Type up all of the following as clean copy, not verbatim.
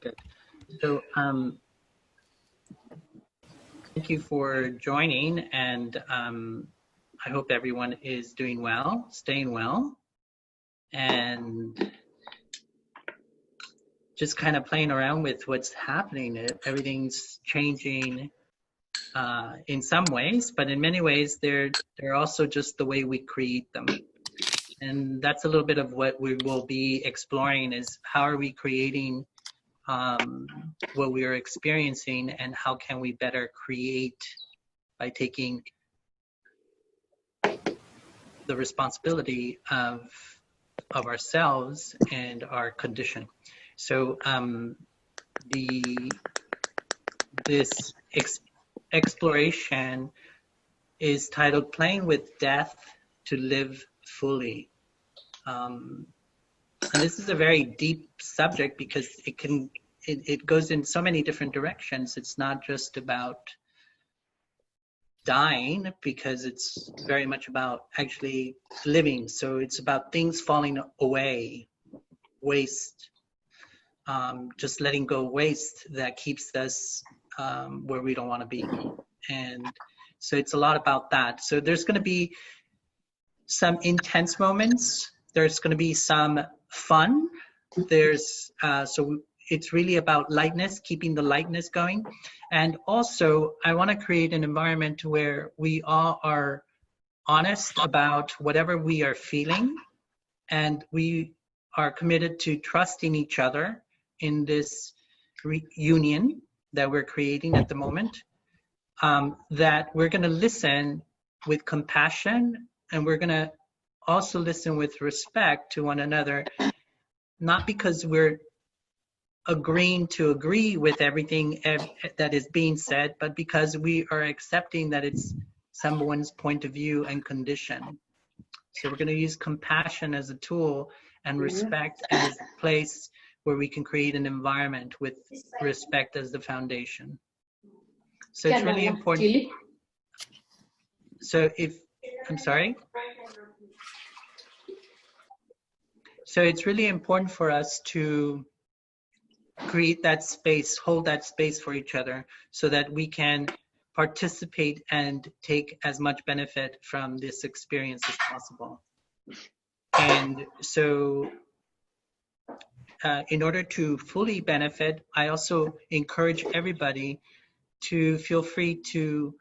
good. So thank you for joining, and I hope everyone is doing well, staying well, and just kind of playing around with what's happening. Everything's changing in some ways, but in many ways they're also just the way we create them. And that's a little bit of what we will be exploring, is how are we creating what we are experiencing, and how can we better create by taking the responsibility of ourselves and our condition. So this exploration is titled Playing with Death to Live Fully. And this is a very deep subject because it goes in so many different directions. It's not just about dying, because it's very much about actually living. So it's about things falling away, waste, just letting go waste that keeps us where we don't want to be. And so it's a lot about that. So there's going to be some intense moments. There's going to be some fun. So it's really about lightness, keeping the lightness going. And also, I want to create an environment where we all are honest about whatever we are feeling, and we are committed to trusting each other in this union that we're creating at the moment, that we're going to listen with compassion, and we're going to also listen with respect to one another, not because we're agreeing to agree with everything that is being said, but because we are accepting that it's someone's point of view and condition. So we're going to use compassion as a tool and respect as a place where we can create an environment with respect as the foundation. So it's really important. So I'm sorry? So it's really important for us to create that space, hold that space for each other, so that we can participate and take as much benefit from this experience as possible. And so in order to fully benefit, I also encourage everybody to feel free to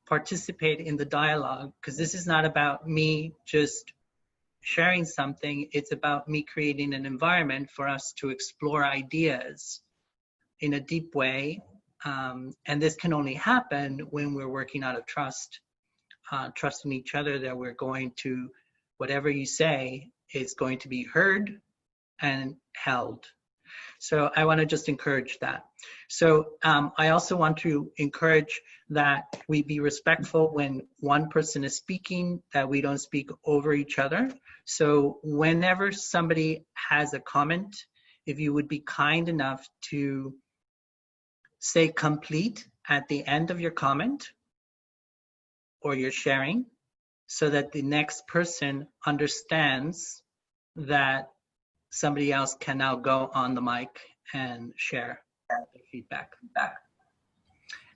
participate in the dialogue, because this is not about me just sharing something. It's about me creating an environment for us to explore ideas in a deep way. And this can only happen when we're working out of trust, trusting each other that we're going to, whatever you say is going to be heard and held. So I want to just encourage that. So I also want to encourage that we be respectful when one person is speaking, that we don't speak over each other. So whenever somebody has a comment, if you would be kind enough to say complete at the end of your comment or your sharing, so that the next person understands that somebody else can now go on the mic and share their feedback.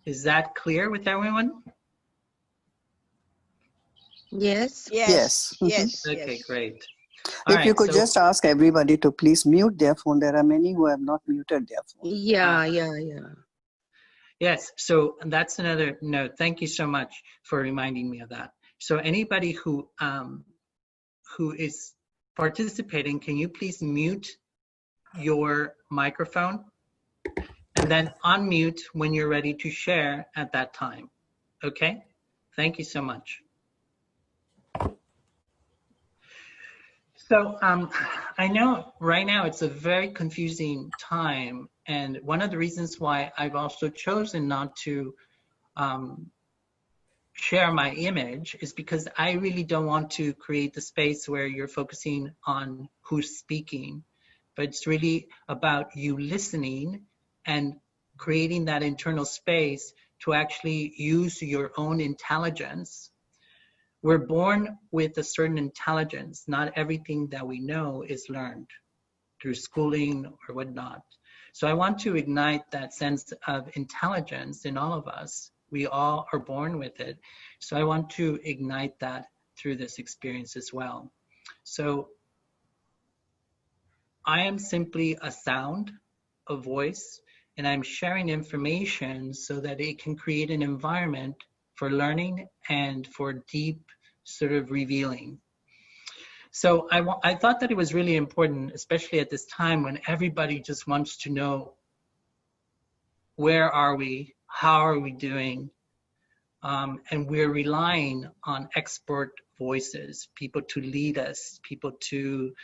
Is that clear with everyone? Yes. Yes. Yes. Okay, great. If you could just ask everybody to please mute their phone. There are many who have not muted their phone. Yeah. Yes, so that's another note. Thank you so much for reminding me of that. So anybody who is participating, can you please mute your microphone and then unmute when you're ready to share at that time? Okay, thank you so much. So I know right now it's a very confusing time, and one of the reasons why I've also chosen not to share my image is because I really don't want to create the space where you're focusing on who's speaking, but it's really about you listening and creating that internal space to actually use your own intelligence. We're born with a certain intelligence. Not everything that we know is learned through schooling or whatnot. So I want to ignite that sense of intelligence in all of us. We all are born with it. So I want to ignite that through this experience as well. So I am simply a sound, a voice, and I'm sharing information so that it can create an environment for learning and for deep sort of revealing. So I thought that it was really important, especially at this time when everybody just wants to know, where are we? How are we doing? And we're relying on expert voices, people to lead us, people to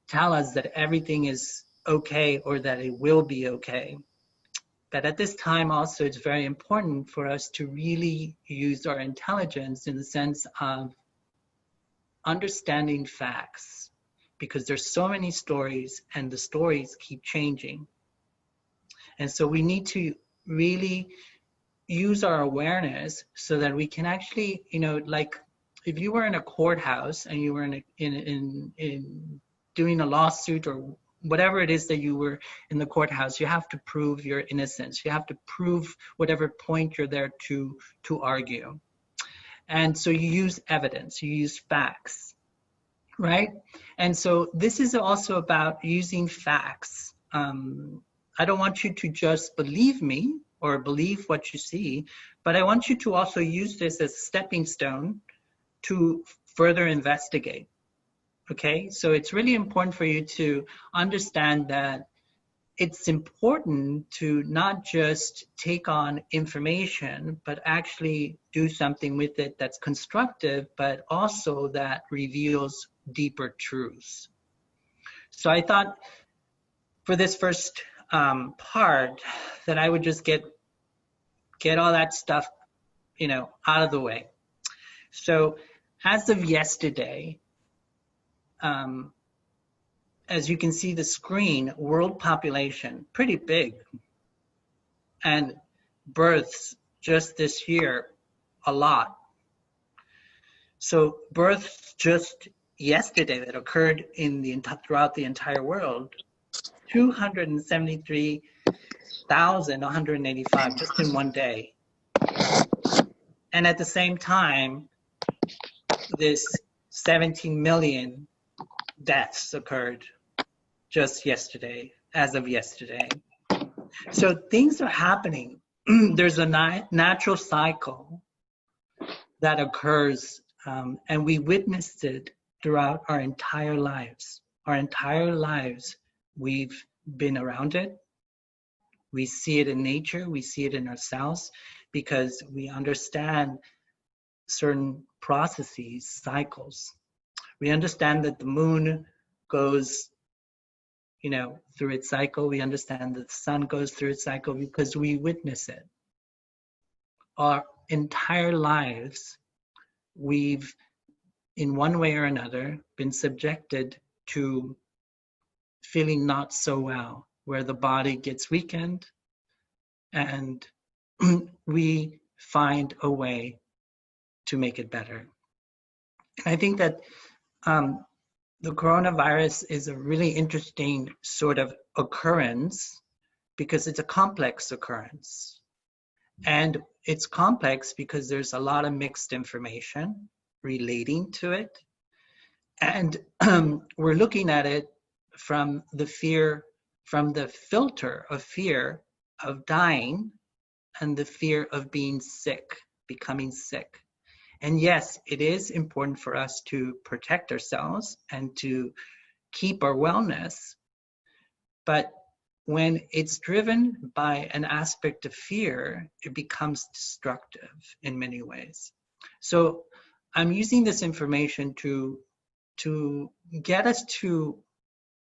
tell us that everything is okay or that it will be okay. But at this time also, it's very important for us to really use our intelligence in the sense of understanding facts, because there's so many stories and the stories keep changing. And so we need to really use our awareness so that we can actually, like if you were in a courthouse and you were in doing a lawsuit or whatever it is that you were in the courthouse, you have to prove your innocence. You have to prove whatever point you're there to argue. And so you use evidence, you use facts, right? And so this is also about using facts. I don't want you to just believe me or believe what you see, but I want you to also use this as a stepping stone to further investigate. Okay, so it's really important for you to understand that it's important to not just take on information, but actually do something with it that's constructive, but also that reveals deeper truths. So I thought for this first part that I would just get all that stuff, out of the way. So as of yesterday, as you can see the screen, world population, pretty big. And births just this year, a lot. So births just yesterday that occurred throughout the entire world, 273,185 just in one day. And at the same time, this 17 million deaths occurred just yesterday, as of yesterday. So things are happening. There's a natural cycle that occurs, and we witnessed it throughout our entire lives. Our entire lives, we've been around it. We see it in nature, we see it in ourselves, because we understand certain processes, cycles. We understand that the moon goes, through its cycle. We understand that the sun goes through its cycle because we witness it. Our entire lives, we've, in one way or another, been subjected to feeling not so well, where the body gets weakened and we find a way to make it better. I think that the coronavirus is a really interesting sort of occurrence because it's a complex occurrence. And it's complex because there's a lot of mixed information relating to it. And we're looking at it from the filter of fear of dying and the fear of being sick, becoming sick. And yes, it is important for us to protect ourselves and to keep our wellness. But when it's driven by an aspect of fear, it becomes destructive in many ways. So I'm using this information to get us to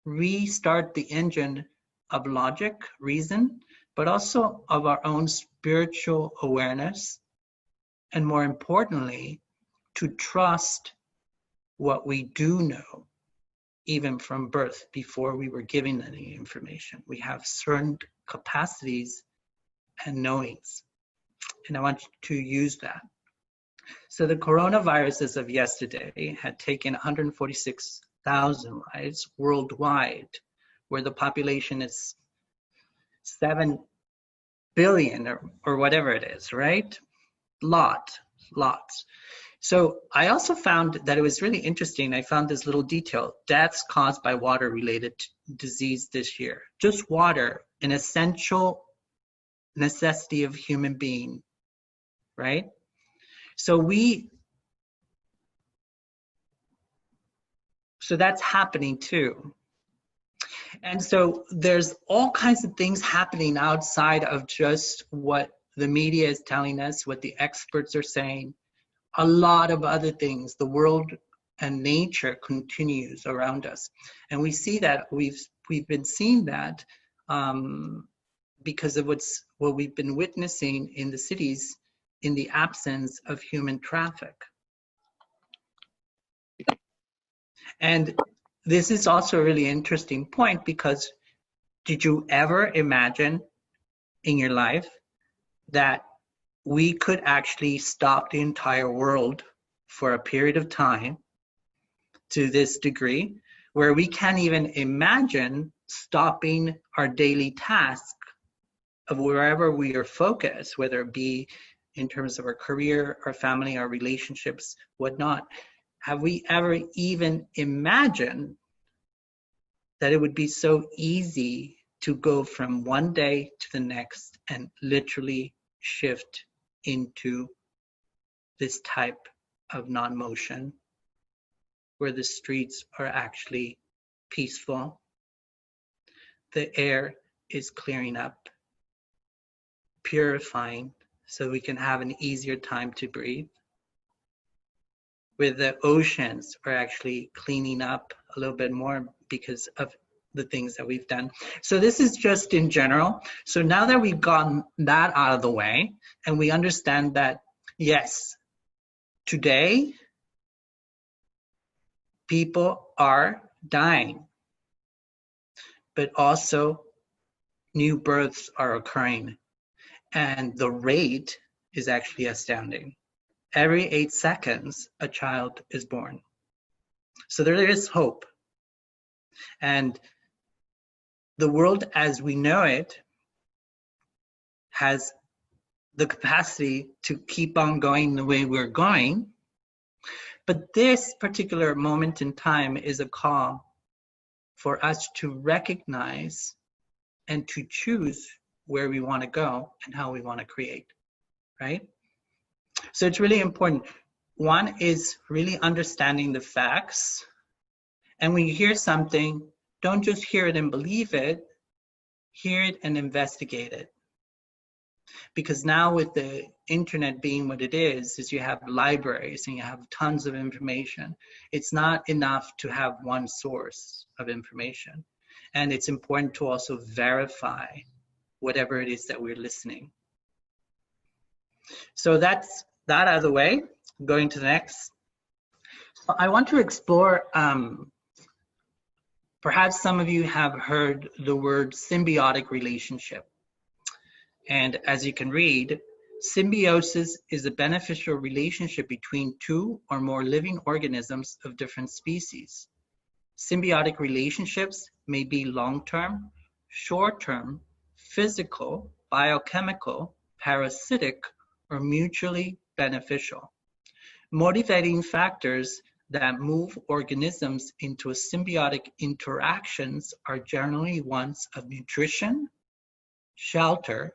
restart the engine of logic, reason, but also of our own spiritual awareness. And more importantly, to trust what we do know, even from birth, before we were given any information. We have certain capacities and knowings, and I want you to use that. So the coronavirus as of yesterday had taken 146,000 lives worldwide, where the population is 7 billion or whatever it is, right? Lots. So I also found that it was really interesting. I found this little detail: deaths caused by water-related disease this year. Just water, an essential necessity of human being, right? So that's happening too. And so there's all kinds of things happening outside of just what the media is telling us, what the experts are saying. A lot of other things. The world and nature continues around us. And we see that we've been seeing that because of what we've been witnessing in the cities in the absence of human traffic. And this is also a really interesting point, because did you ever imagine in your life that we could actually stop the entire world for a period of time to this degree, where we can't even imagine stopping our daily task of wherever we are focused, whether it be in terms of our career, our family, our relationships, whatnot? Have we ever even imagined that it would be so easy to go from one day to the next and literally shift into this type of non-motion, where the streets are actually peaceful, the air is clearing up, purifying, so we can have an easier time to breathe, where the oceans are actually cleaning up a little bit more because of the things that we've done. So this is just in general. So now that we've gotten that out of the way, and we understand that, yes, today people are dying, but also new births are occurring, and the rate is actually astounding. Every 8 seconds, a child is born. So there is hope. And the world as we know it has the capacity to keep on going the way we're going. But this particular moment in time is a call for us to recognize and to choose where we want to go and how we want to create, right? So it's really important. One is really understanding the facts. And when you hear something, don't just hear it and believe it, hear it and investigate it. Because now with the internet being what it is you have libraries and you have tons of information. It's not enough to have one source of information. And it's important to also verify whatever it is that we're listening. So that's that out of the way. Going to the next. I want to explore, perhaps some of you have heard the word symbiotic relationship. And as you can read, symbiosis is a beneficial relationship between two or more living organisms of different species. Symbiotic relationships may be long-term, short-term, physical, biochemical, parasitic, or mutually beneficial. Motivating factors that move organisms into symbiotic interactions are generally ones of nutrition, shelter,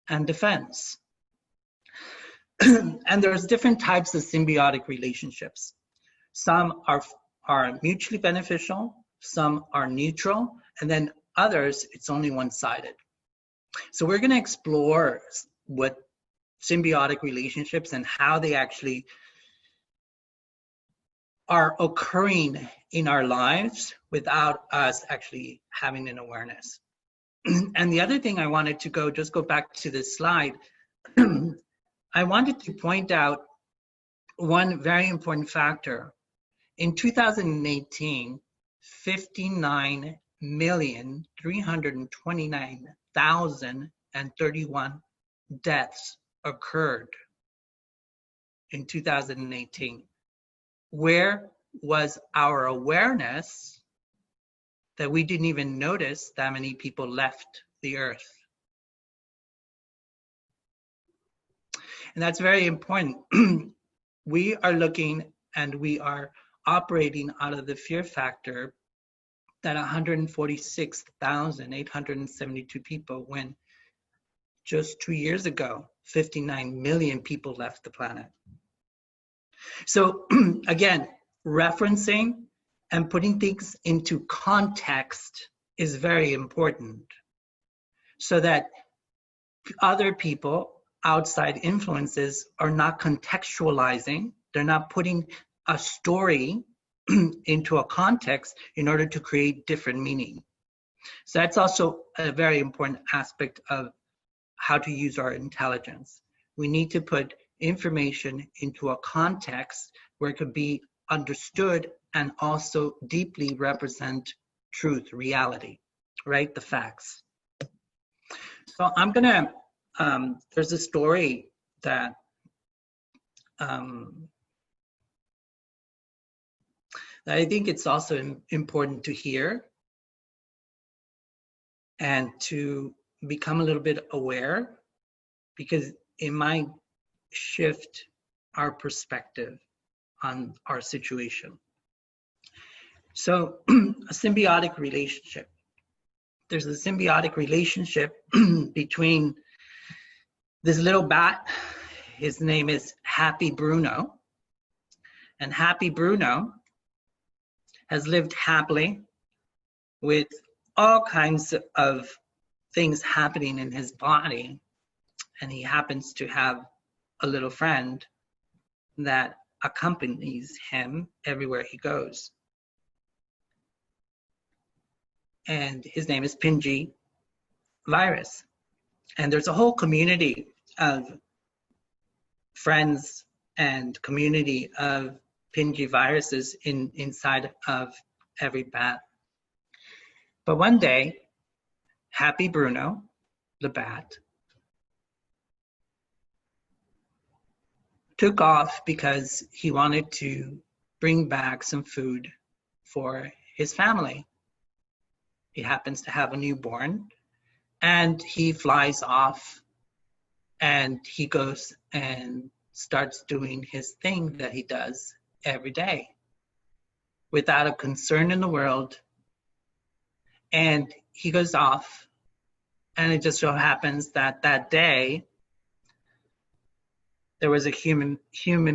and defense. And there's different types of symbiotic relationships. Some are mutually beneficial, some are neutral, and then others, it's only one-sided. So we're going to explore what symbiotic relationships and how they actually are occurring in our lives without us actually having an awareness. And the other thing I wanted to go back to this slide. I wanted to point out one very important factor. In 2018, 59,329,031 deaths occurred in 2018. Where was our awareness that we didn't even notice that many people left the earth And that's very important. We are looking and we are operating out of the fear factor that 146,872 people, when just 2 years ago, 59 million people left the planet. So again, referencing and putting things into context is very important, so that other people, outside influences, are not contextualizing. They're not putting a story into a context in order to create different meaning. So that's also a very important aspect of how to use our intelligence. We need to put information into a context where it could be understood and also deeply represent truth, reality, right? The facts. So I'm gonna, there's a story that that I think it's also important to hear and to become a little bit aware, because it might shift our perspective on our situation. So a symbiotic relationship. There's a symbiotic relationship between this little bat. His name is Happy Bruno. And Happy Bruno has lived happily with all kinds of things happening in his body. And he happens to have a little friend that accompanies him everywhere he goes. And his name is Pingy Virus. And there's a whole community of friends and community of Pingy viruses inside of every bat. But one day, Happy Bruno, the bat, took off because he wanted to bring back some food for his family. He happens to have a newborn, and he flies off and he goes and starts doing his thing that he does every day without a concern in the world. And he goes off, and it just so happens that that day there was a human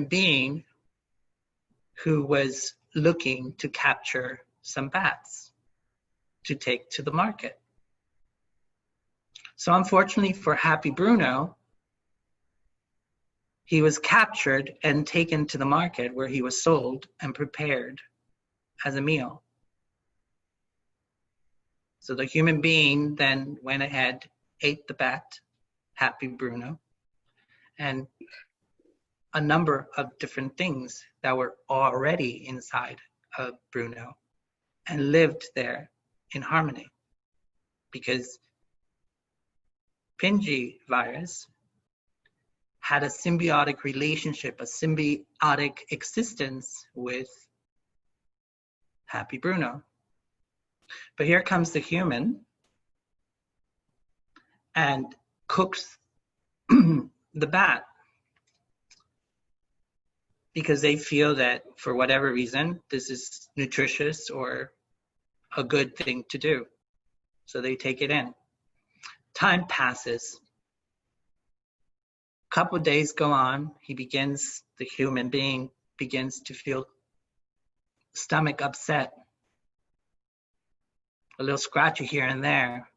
being who was looking to capture some bats to take to the market. So unfortunately for Happy Bruno, he was captured and taken to the market, where he was sold and prepared as a meal. So the human being then went ahead, ate the bat, Happy Bruno, and a number of different things that were already inside of Bruno, and lived there in harmony, because Pingy virus had a symbiotic relationship, a symbiotic existence with Happy Bruno. But here comes the human and cooks the bat, because they feel that for whatever reason, this is nutritious or a good thing to do. So they take it in. Time passes. A couple of days go on. The human being begins to feel stomach upset, a little scratchy here and there.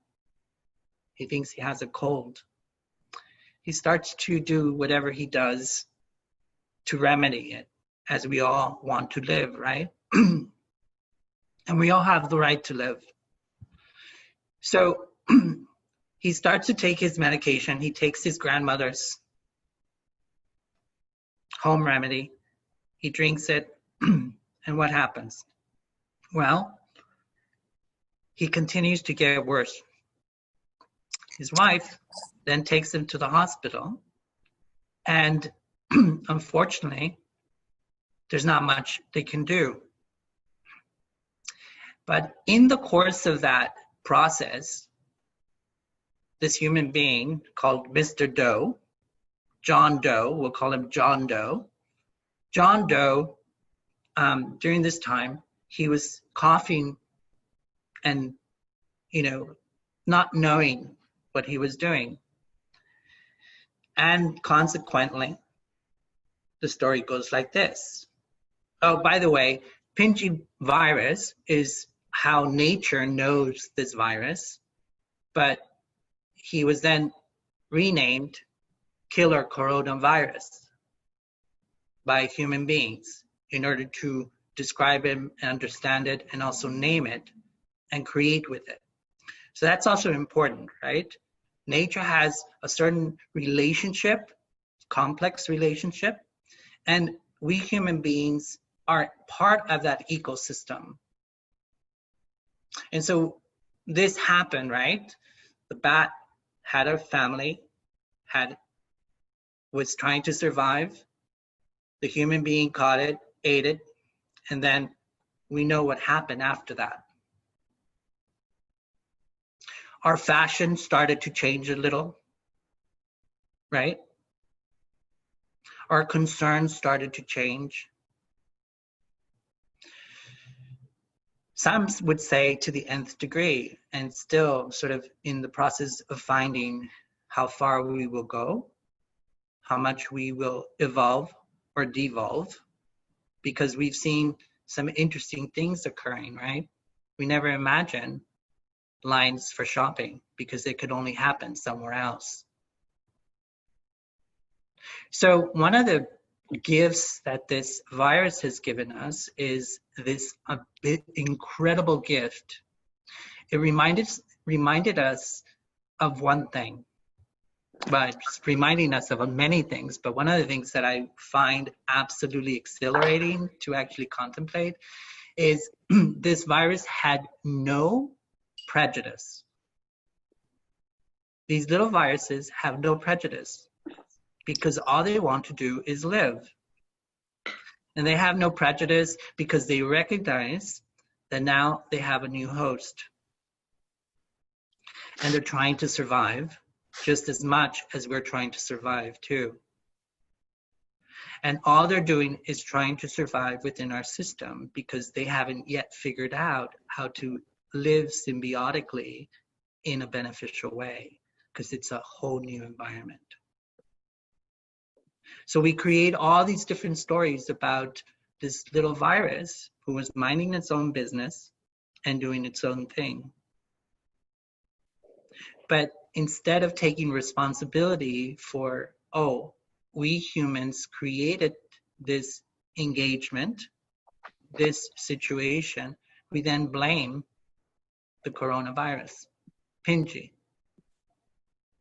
He thinks he has a cold. He starts to do whatever he does to remedy it, as we all want to live, right? And we all have the right to live. So he starts to take his medication. He takes his grandmother's home remedy. He drinks it. And what happens? Well, he continues to get worse. His wife then takes him to the hospital. And unfortunately, there's not much they can do. But in the course of that process, this human being called Mr. Doe John Doe, we'll call him John Doe. John Doe, during this time, he was coughing and, not knowing what he was doing. And consequently, the story goes like this. Oh, by the way, Pingy virus is how nature knows this virus, but he was then renamed killer coronavirus by human beings in order to describe him and understand it and also name it and create with it. So that's also important, right? Nature has a certain relationship, complex relationship, and we human beings are part of that ecosystem. And so this happened, right? The bat had a family, was trying to survive. The human being caught it, ate it, and then we know what happened after that. Our fashion started to change a little, right? Our concerns started to change. Some would say to the nth degree, and still sort of in the process of finding how far we will go, how much we will evolve or devolve, because we've seen some interesting things occurring, right? We never imagined lines for shopping because it could only happen somewhere else. So one of the gifts that this virus has given us is this incredible gift. It reminded us of one thing, but it's reminding us of many things. But one of the things that I find absolutely exhilarating to actually contemplate is this virus had no prejudice. These little viruses have no prejudice because all they want to do is live. And they have no prejudice because they recognize that now they have a new host. And they're trying to survive just as much as we're trying to survive too. And all they're doing is trying to survive within our system because they haven't yet figured out how to live symbiotically in a beneficial way, because it's a whole new environment. So we create all these different stories about this little virus who was minding its own business and doing its own thing. But instead of taking responsibility for, oh, we humans created this engagement, this situation, we then blame the coronavirus, Pingy,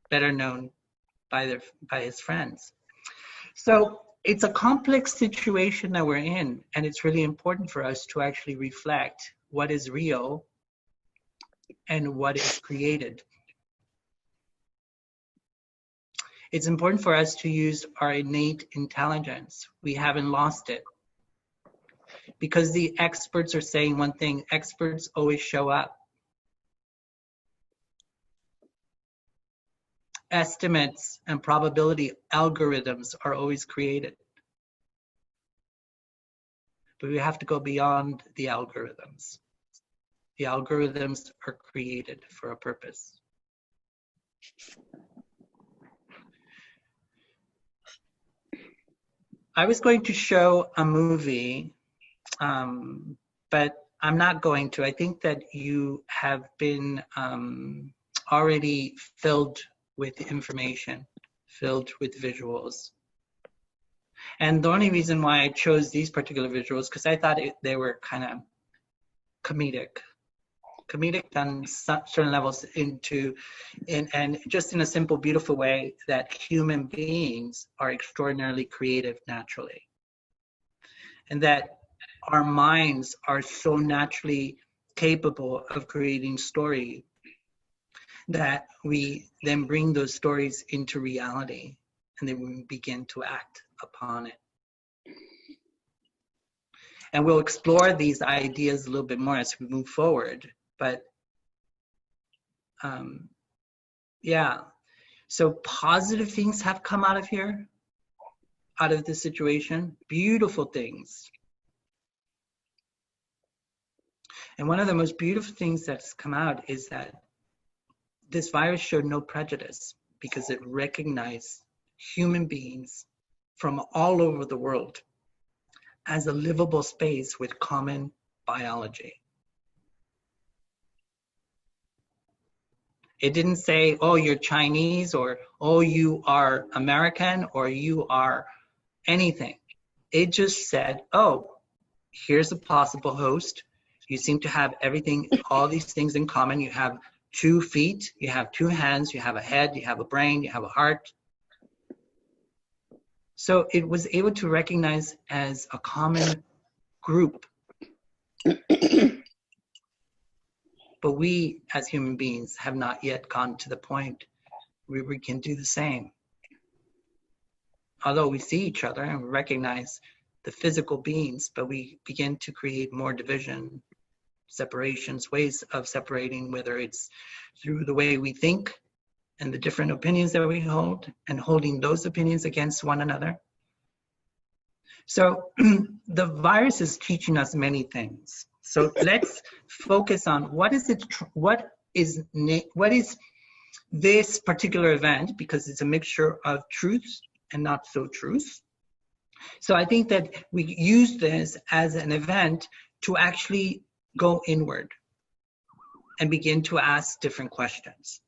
better known by his friends. So it's a complex situation that we're in, and it's really important for us to actually reflect what is real and what is created. It's important for us to use our innate intelligence. We haven't lost it. Because the experts are saying one thing, experts always show up. Estimates and probability algorithms are always created. But we have to go beyond the algorithms. The algorithms are created for a purpose. I was going to show a movie, but I'm not going to. I think that you have been already filled with information, filled with visuals. And the only reason why I chose these particular visuals, because I thought they were kind of comedic on certain levels and just in a simple, beautiful way that human beings are extraordinarily creative naturally. And that our minds are so naturally capable of creating story that we then bring those stories into reality and then we begin to act upon it. And we'll explore these ideas a little bit more as we move forward. But yeah, So positive things have come out of here, out of this situation, beautiful things. And one of the most beautiful things that's come out is that this virus showed no prejudice because it recognized human beings from all over the world as a livable space with common biology. It didn't say, oh, you're Chinese, or oh, you are American, or you are anything. It just said, oh, here's a possible host. You seem to have everything, all these things in common. You have 2 feet, you have 2 hands, you have a head, you have a brain, you have a heart. So it was able to recognize as a common group. But we, as human beings, have not yet gone to the point where we can do the same. Although we see each other and recognize the physical beings, but we begin to create more division, separations, ways of separating, whether it's through the way we think and the different opinions that we hold, and holding those opinions against one another. So the virus is teaching us many things. So let's focus on what is this particular event, because it's a mixture of truths and not so truths. So I think that we use this as an event to actually go inward and begin to ask different questions.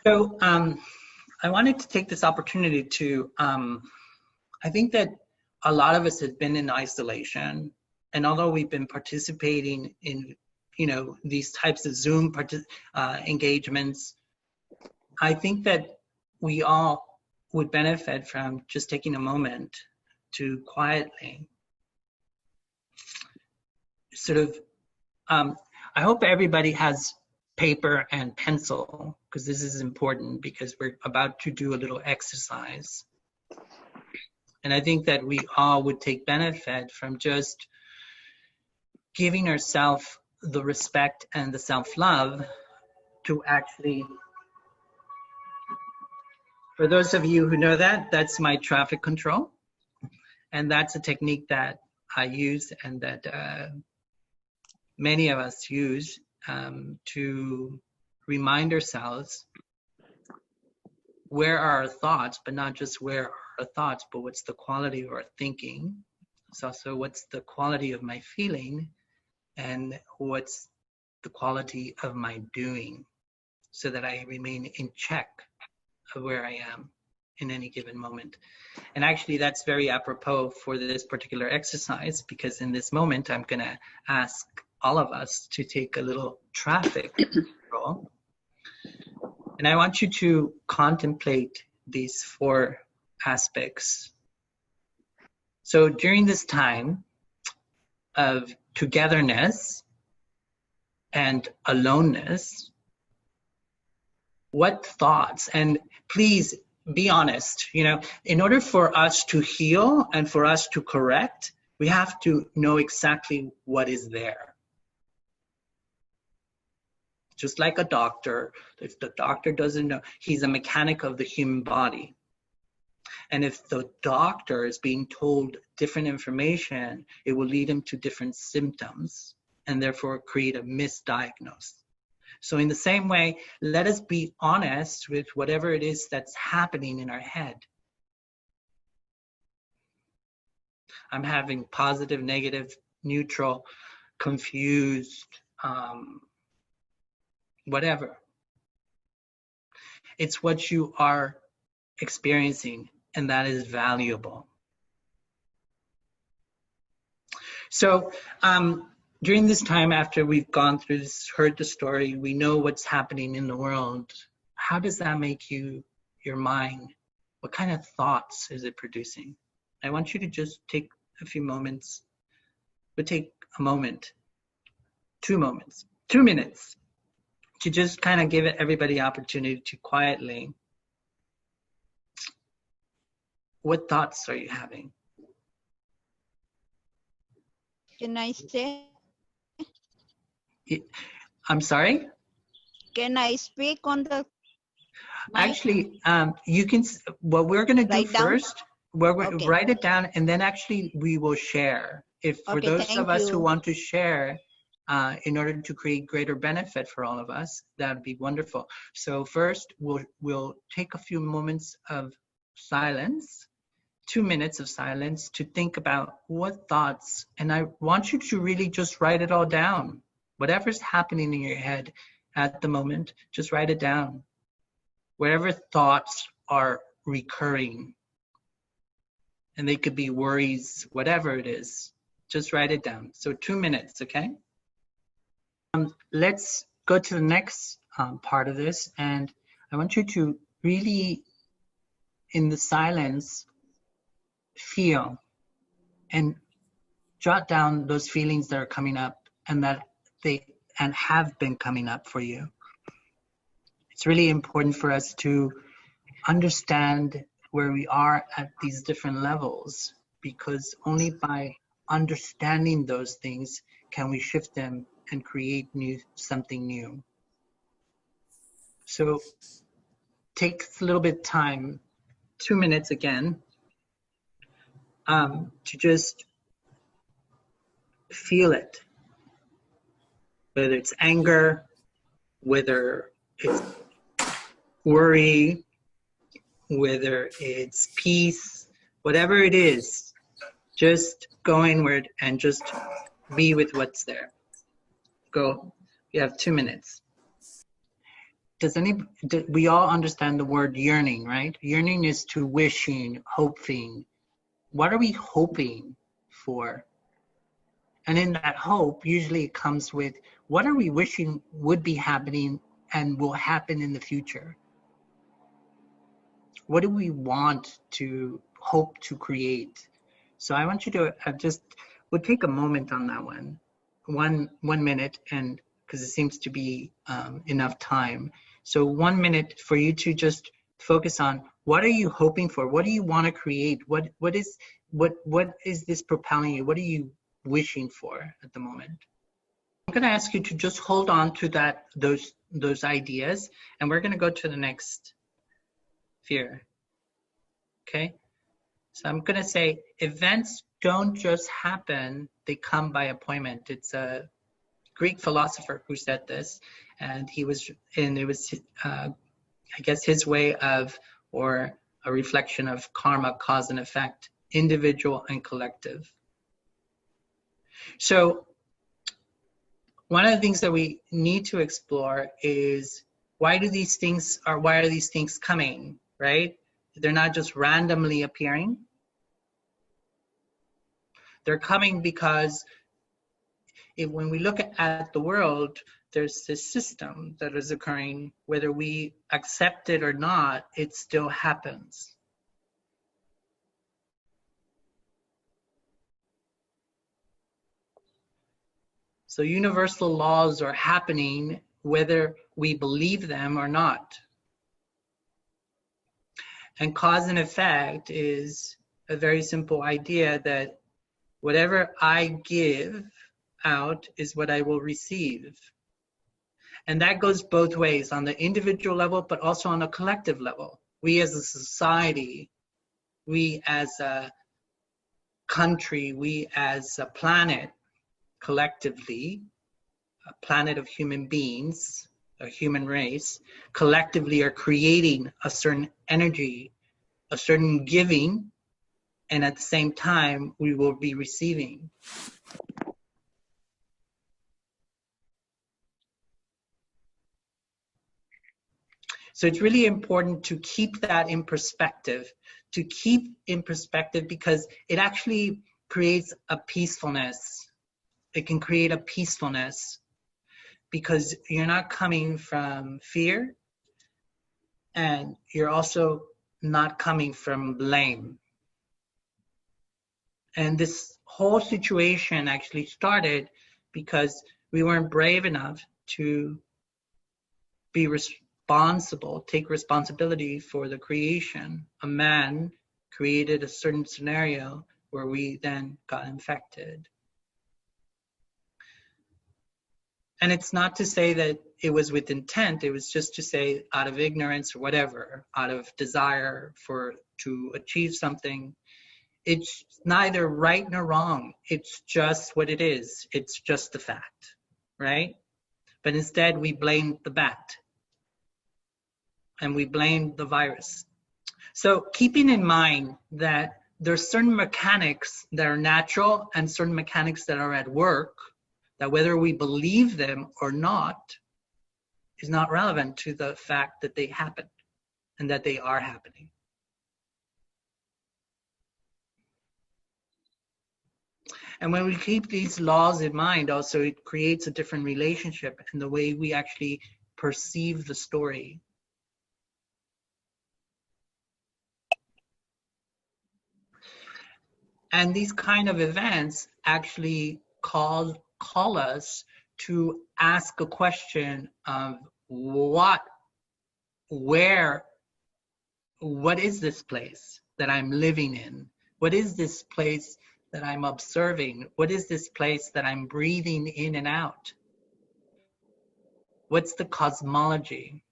So I wanted to take this opportunity to, I think that a lot of us have been in isolation, and although we've been participating in, these types of Zoom engagements, I think that we all would benefit from just taking a moment to quietly sort of, I hope everybody has paper and pencil, because this is important, because we're about to do a little exercise. And I think that we all would take benefit from just giving ourselves the respect and the self-love to actually, for those of you who know that, that's my traffic control. And that's a technique that I use and that many of us use to remind ourselves where are our thoughts, but not just where are our thoughts, but what's the quality of our thinking. It's also what's the quality of my feeling, and what's the quality of my doing, so that I remain in check of where I am in any given moment. And actually that's very apropos for this particular exercise, because in this moment I'm gonna ask all of us to take a little traffic control. And I want you to contemplate these 4 aspects. So during this time of togetherness and aloneness, what thoughts, and please be honest, in order for us to heal and for us to correct, we have to know exactly what is there. Just like a doctor, if the doctor doesn't know, he's a mechanic of the human body. And if the doctor is being told different information, it will lead him to different symptoms and therefore create a misdiagnosis. So in the same way, let us be honest with whatever it is that's happening in our head. I'm having positive, negative, neutral, confused, whatever. It's what you are experiencing, and that is valuable. So during this time, after we've gone through this, heard the story, we know what's happening in the world. How does that make your mind? What kind of thoughts is it producing? I want you to just take a few moments, but take a moment, 2 moments, 2 minutes, to just kind of give everybody opportunity to quietly, what thoughts are you having? Can I say? I'm sorry? Can I speak on the mic? Actually, you can, what we're going to do Write down? first, we're going to Okay. write it down, and then actually we will share. If for Okay, those thank of us who you. want to share, in order to create greater benefit for all of us, that would be wonderful. So first, we'll take a few moments of silence, 2 minutes of silence, to think about what thoughts, and I want you to really just write it all down. Whatever's happening in your head at the moment, just write it down. Wherever thoughts are recurring, and they could be worries, whatever it is, just write it down. So 2 minutes, okay? Let's go to the next part of this, and I want you to really, in the silence, feel and jot down those feelings that are coming up and that and have been coming up for you. It's really important for us to understand where we are at these different levels, because only by understanding those things can we shift them and create something new. So take a little bit of time, 2 minutes again, to just feel it, whether it's anger, whether it's worry, whether it's peace, whatever it is, just go inward and just be with what's there. Go. You have 2 minutes. We all understand the word yearning, right? Yearning is to wishing, hoping. What are we hoping for? And in that hope, usually it comes with, what are we wishing would be happening and will happen in the future? What do we want to hope to create? So I want you to we'll take a moment on that one minute, and because it seems to be enough time. So 1 minute for you to just focus on, what are you hoping for? What do you want to create? What is this propelling you? What are you wishing for at the moment? I'm going to ask you to just hold on to those ideas, and we're going to go to the next fear. Okay? So I'm going to say, events don't just happen, they come by appointment. It's a Greek philosopher who said this, and it was I guess his way of, or a reflection of karma, cause and effect, individual and collective. So one of the things that we need to explore is, why are these things coming, right? They're not just randomly appearing. They're coming because when we look at the world, there's this system that is occurring. Whether we accept it or not, it still happens. So universal laws are happening whether we believe them or not. And cause and effect is a very simple idea that whatever I give out is what I will receive. And that goes both ways, on the individual level, but also on a collective level. We as a society, we as a country, we as a planet, collectively, a planet of human beings, a human race, collectively are creating a certain energy, a certain giving, and at the same time, we will be receiving. So it's really important to keep that in perspective, because it actually creates a peacefulness. It can create a peacefulness because you're not coming from fear, and you're also not coming from blame. And this whole situation actually started because we weren't brave enough to be responsible, take responsibility for the creation. A man created a certain scenario where we then got infected. And it's not to say that it was with intent. It was just to say out of ignorance or whatever, out of desire to achieve something. It's neither right nor wrong. It's just what it is. It's just the fact, right? But instead we blame the bat and we blame the virus. So keeping in mind that there's certain mechanics that are natural and certain mechanics that are at work, that whether we believe them or not is not relevant to the fact that they happen and that they are happening. And when we keep these laws in mind, also it creates a different relationship in the way we actually perceive the story. And these kind of events actually call us to ask a question of what is this place that I'm living in? What is this place that I'm observing? What is this place that I'm breathing in and out? What's the cosmology?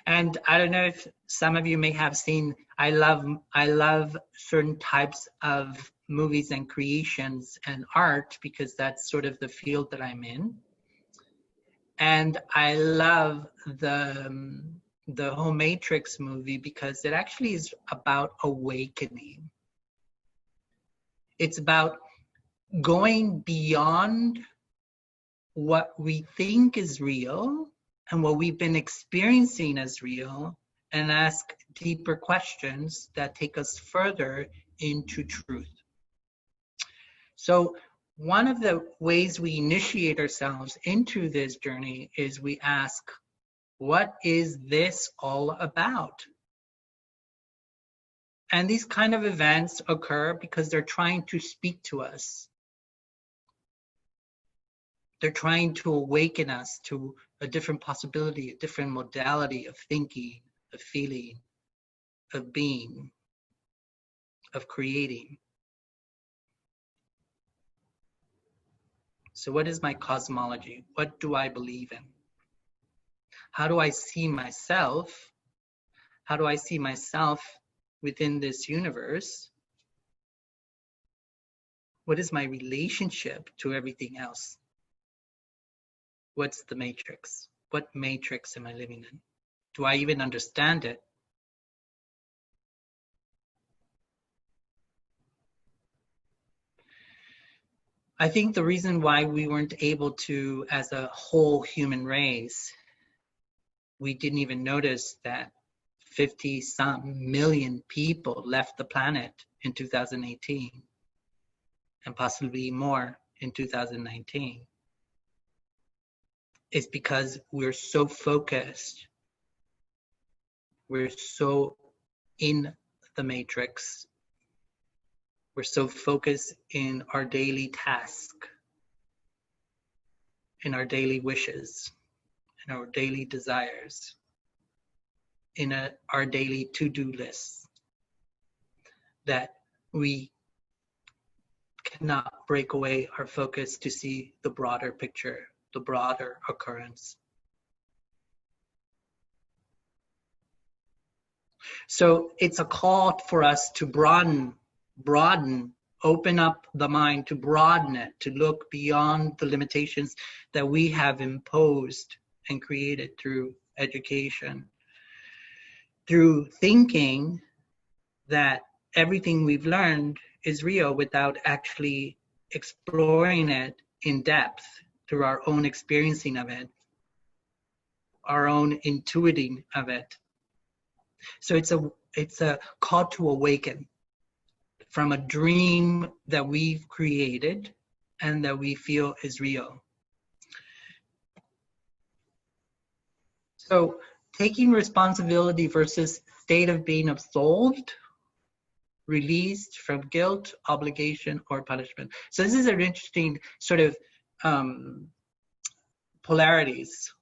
And I don't know if some of you may have seen, I love certain types of movies and creations and art because that's sort of the field that I'm in. And I love the whole Matrix movie because it actually is about awakening. It's about going beyond what we think is real and what we've been experiencing as real and ask deeper questions that take us further into truth. So one of the ways we initiate ourselves into this journey is we ask, what is this all about? And these kind of events occur because they're trying to speak to us. They're trying to awaken us to a different possibility, a different modality of thinking, of feeling, of being, of creating. So what is my cosmology? What do I believe in? How do I see myself? How do I see myself within this universe? What is my relationship to everything else? What's the matrix? What matrix am I living in? Do I even understand it? I think the reason why we weren't able to, as a whole human race, we didn't even notice that 50-some million people left the planet in 2018 and possibly more in 2019 is because we're so focused. We're so in the matrix. We're so focused in our daily task, in our daily wishes, in our daily desires, in our daily to-do lists, that we cannot break away our focus to see the broader picture, the broader occurrence. So it's a call for us to broaden, open up the mind, to broaden it, to look beyond the limitations that we have imposed and created through education, through thinking that everything we've learned is real without actually exploring it in depth through our own experiencing of it, our own intuiting of it. So it's a call to awaken from a dream that we've created and that we feel is real. So taking responsibility versus state of being absolved, released from guilt, obligation, or punishment. So this is an interesting sort of polarities.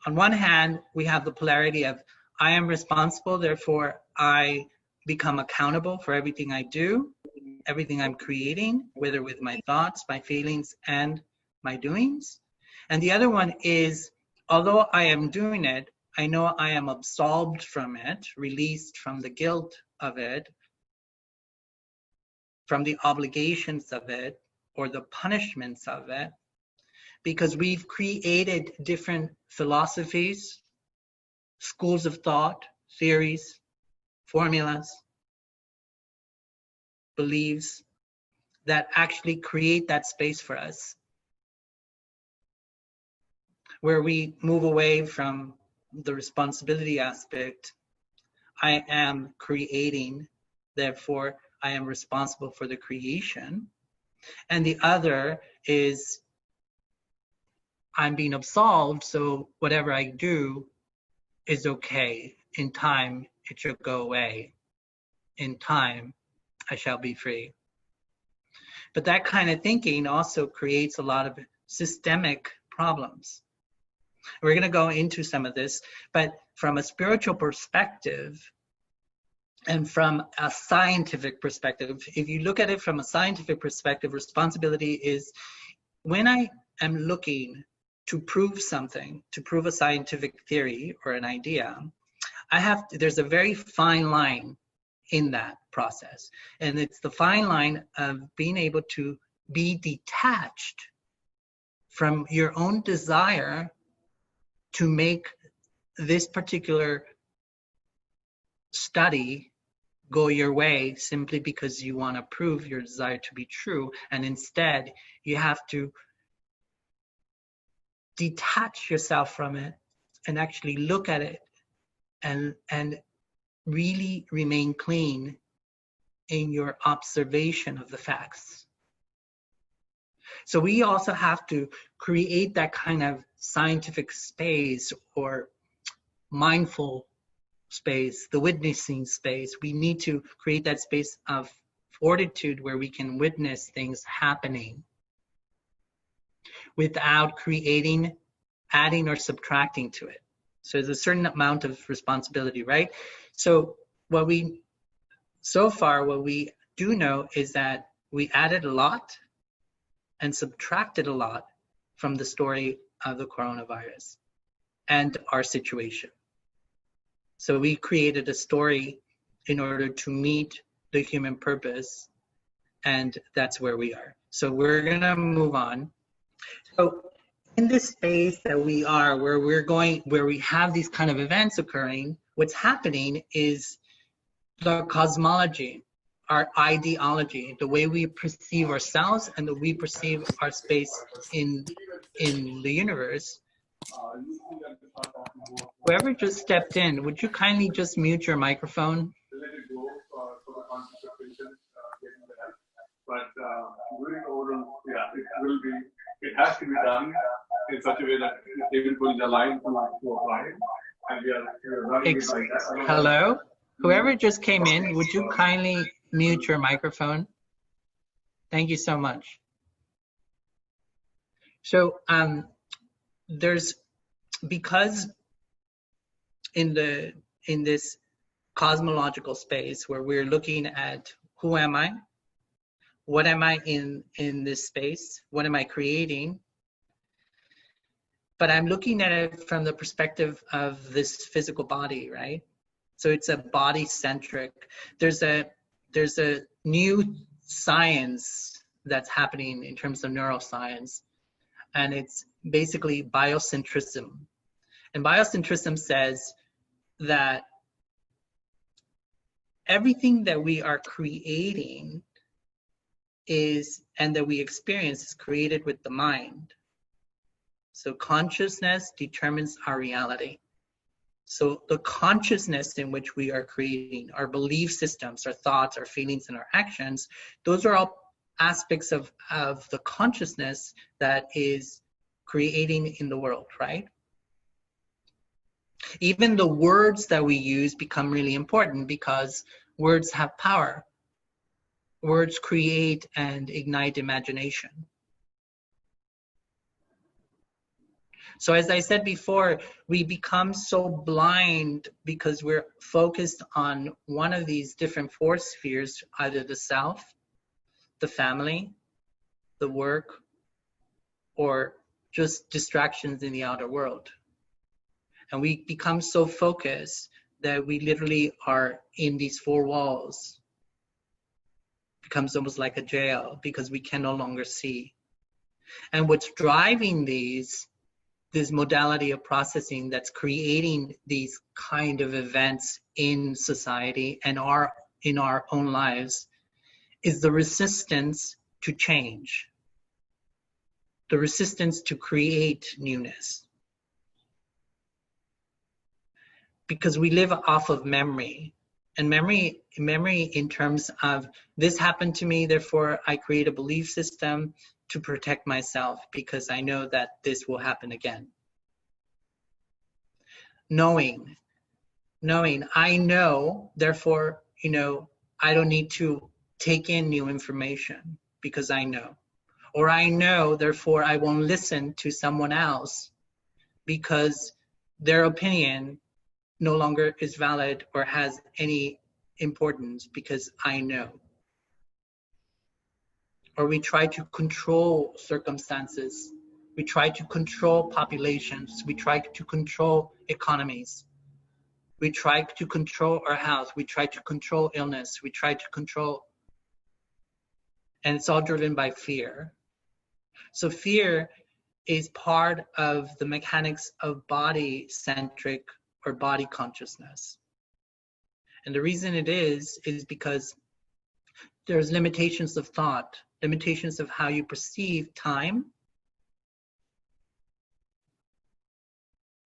On one hand, we have the polarity of I am responsible, therefore I become accountable for everything I do. everything I'm creating, whether with my thoughts, my feelings, and my doings. And the other one is, although I am doing it, I know I am absolved from it, released from the guilt of it, from the obligations of it, or the punishments of it, because we've created different philosophies, schools of thought, theories, formulas, beliefs that actually create that space for us, where we move away from the responsibility aspect. I am creating, therefore I am responsible for the creation. And the other is I'm being absolved, so whatever I do is okay. In time, it should go away. In time, I shall be free. But that kind of thinking also creates a lot of systemic problems. We're going to go into some of this, but from a spiritual perspective and from a scientific perspective, if you look at it from a scientific perspective, responsibility is when I am looking to prove something, to prove a scientific theory or an idea, there's a very fine line in that process. And it's the fine line of being able to be detached from your own desire to make this particular study go your way simply because you want to prove your desire to be true. And instead, you have to detach yourself from it and actually look at it and really remain clean in your observation of the facts. So we also have to create that kind of scientific space or mindful space, the witnessing space. We need to create that space of fortitude where we can witness things happening without creating, adding, or subtracting to it. So there's a certain amount of responsibility, right? So what we do know is that we added a lot and subtracted a lot from the story of the coronavirus and our situation. So we created a story in order to meet the human purpose, and that's where we are. So we're gonna move on. So in this space that we are, where we have these kind of events occurring, what's happening is the cosmology, our ideology, the way we perceive ourselves and the way we perceive our space in the universe. Whoever just stepped in, would you kindly just mute your microphone? But during oral, it has to be done in such a way that everybody is aligned to apply it. And we are running it like that. Hello? Whoever just came in, would you kindly mute your microphone? Thank you so much. So because in this cosmological space where we're looking at who am I? What am I in this space? What am I creating? But I'm looking at it from the perspective of this physical body, right? So it's a body-centric. There's a new science that's happening in terms of neuroscience, and it's basically biocentrism. And biocentrism says that everything that we are creating and that we experience is created with the mind. So consciousness determines our reality. So the consciousness in which we are creating, our belief systems, our thoughts, our feelings, and our actions, those are all aspects of the consciousness that is creating in the world, right? Even the words that we use become really important because words have power. Words create and ignite imagination. So as I said before, we become so blind because we're focused on one of these different force spheres, either the self the family, the work, or just distractions in the outer world. And we become so focused that we literally are in these four walls. It becomes almost like a jail because we can no longer see. And what's driving this modality of processing that's creating these kind of events in society and in our own lives is the resistance to change, the resistance to create newness. Because we live off of memory, and memory in terms of this happened to me, therefore I create a belief system to protect myself because I know that this will happen again. Knowing, I know, therefore, I don't need to take in new information because I know. Or I know, therefore, I won't listen to someone else because their opinion no longer is valid or has any importance because I know. Or we try to control circumstances. We try to control populations. We try to control economies. We try to control our health. We try to control illness. We try to control, and it's all driven by fear. So fear is part of the mechanics of body-centric or body consciousness. And the reason it is because there's limitations of thought, limitations of how you perceive time,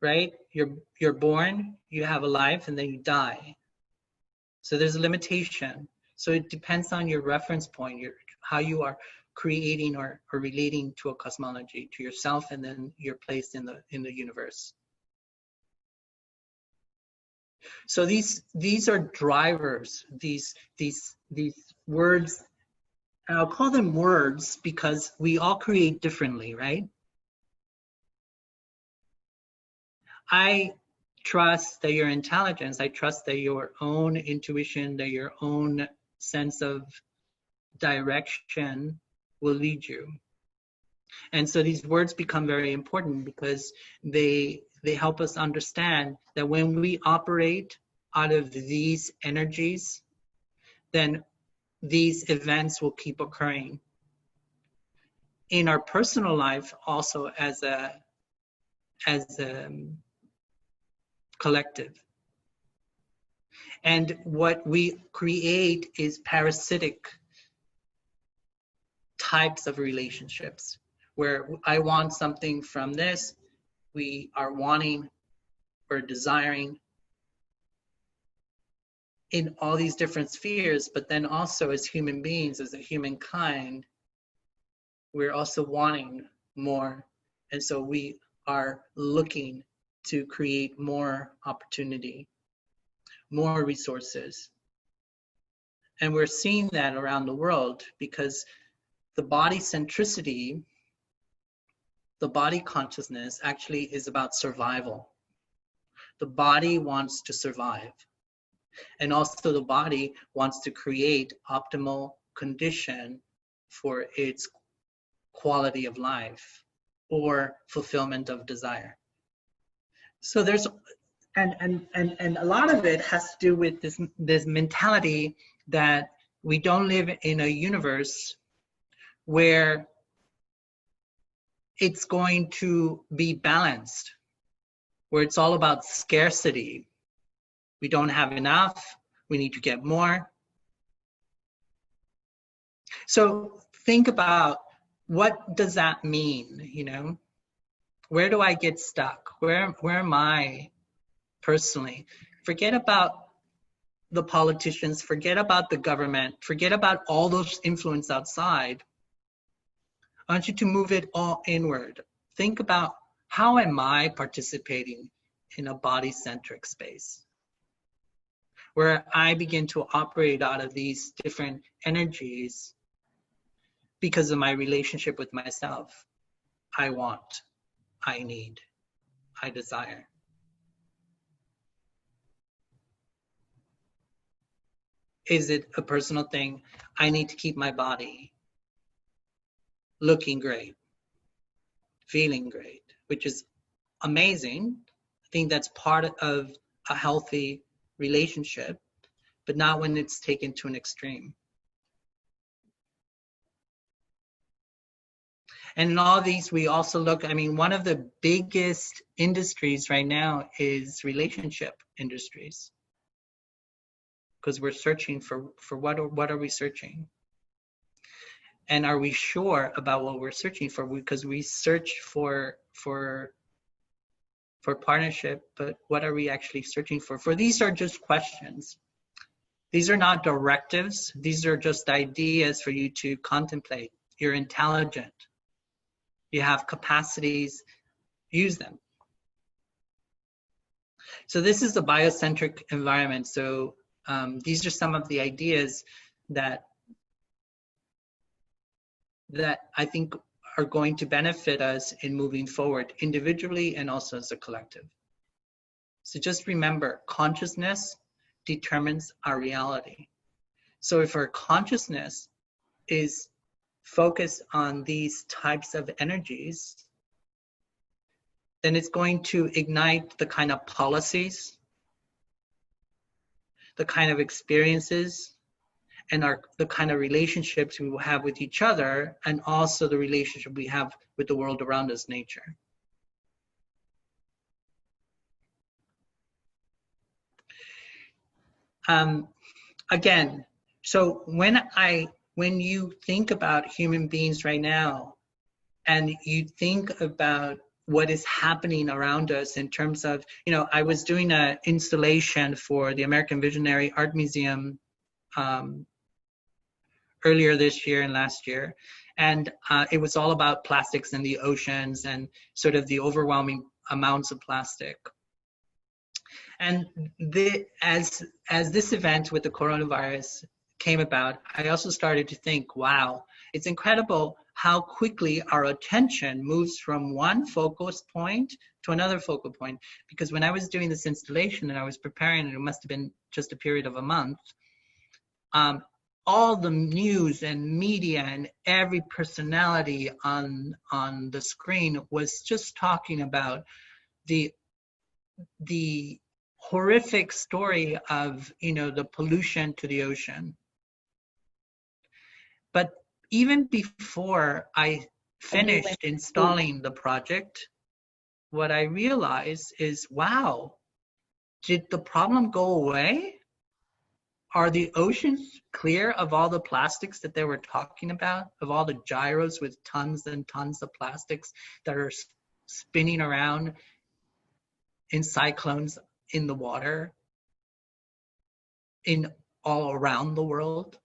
right? You're born, you have a life, and then you die. So there's a limitation. So it depends on your reference point, how you are creating or relating to a cosmology, to yourself, and then your place in the universe. So these are drivers, these words, and I'll call them words because we all create differently, right? I trust that your intelligence, I trust that your own intuition, that your own sense of direction will lead you. And so these words become very important because they help us understand that when we operate out of these energies, then these events will keep occurring in our personal life, also as a collective. And what we create is parasitic types of relationships where I want something from this, we are wanting or desiring in all these different spheres, but then also as human beings, as a humankind, we're also wanting more. And so we are looking to create more opportunity, more resources. And we're seeing that around the world because the body centricity, the body consciousness actually is about survival. The body wants to survive. And also the body wants to create optimal condition for its quality of life or fulfillment of desire. So there's, and a lot of it has to do with this mentality that we don't live in a universe where it's going to be balanced, where it's all about scarcity. We don't have enough, we need to get more. So think about, what does that mean, Where do I get stuck? Where am I personally? Forget about the politicians, forget about the government, forget about all those influence outside. I want you to move it all inward. Think about, how am I participating in a body-centric space where I begin to operate out of these different energies because of my relationship with myself. I want, I need, I desire. Is it a personal thing? I need to keep my body. looking great, feeling great, which is amazing. I think that's part of a healthy relationship, but not when it's taken to an extreme. And in all these, we also look, I mean, one of the biggest industries right now is relationship industries, because we're searching for what are we searching? And are we sure about what we're searching for? Because we search for partnership, but what are we actually searching for? For these are just questions. These are not directives. These are just ideas for you to contemplate. You're intelligent. You have capacities, use them. So this is the biocentric environment. So these are some of the ideas that I think are going to benefit us in moving forward individually and also as a collective. So just remember, consciousness determines our reality. So if our consciousness is focused on these types of energies, then it's going to ignite the kind of policies, the kind of experiences, and the kind of relationships we will have with each other, and also the relationship we have with the world around us, nature. Again, so when you think about human beings right now, and you think about what is happening around us in terms of, I was doing an installation for the American Visionary Art Museum earlier this year and last year, and it was all about plastics in the oceans and sort of the overwhelming amounts of plastic. And as this event with the coronavirus came about, I also started to think, wow, it's incredible how quickly our attention moves from one focus point to another focal point. Because when I was doing this installation and I was preparing it, it must have been just a period of a month, all the news and media and every personality on the screen was just talking about the horrific story of, the pollution to the ocean. But even before I finished installing the project, what I realized is, wow, did the problem go away? Are the oceans clear of all the plastics that they were talking about, of all the gyros with tons and tons of plastics that are spinning around in cyclones in the water, in all around the world?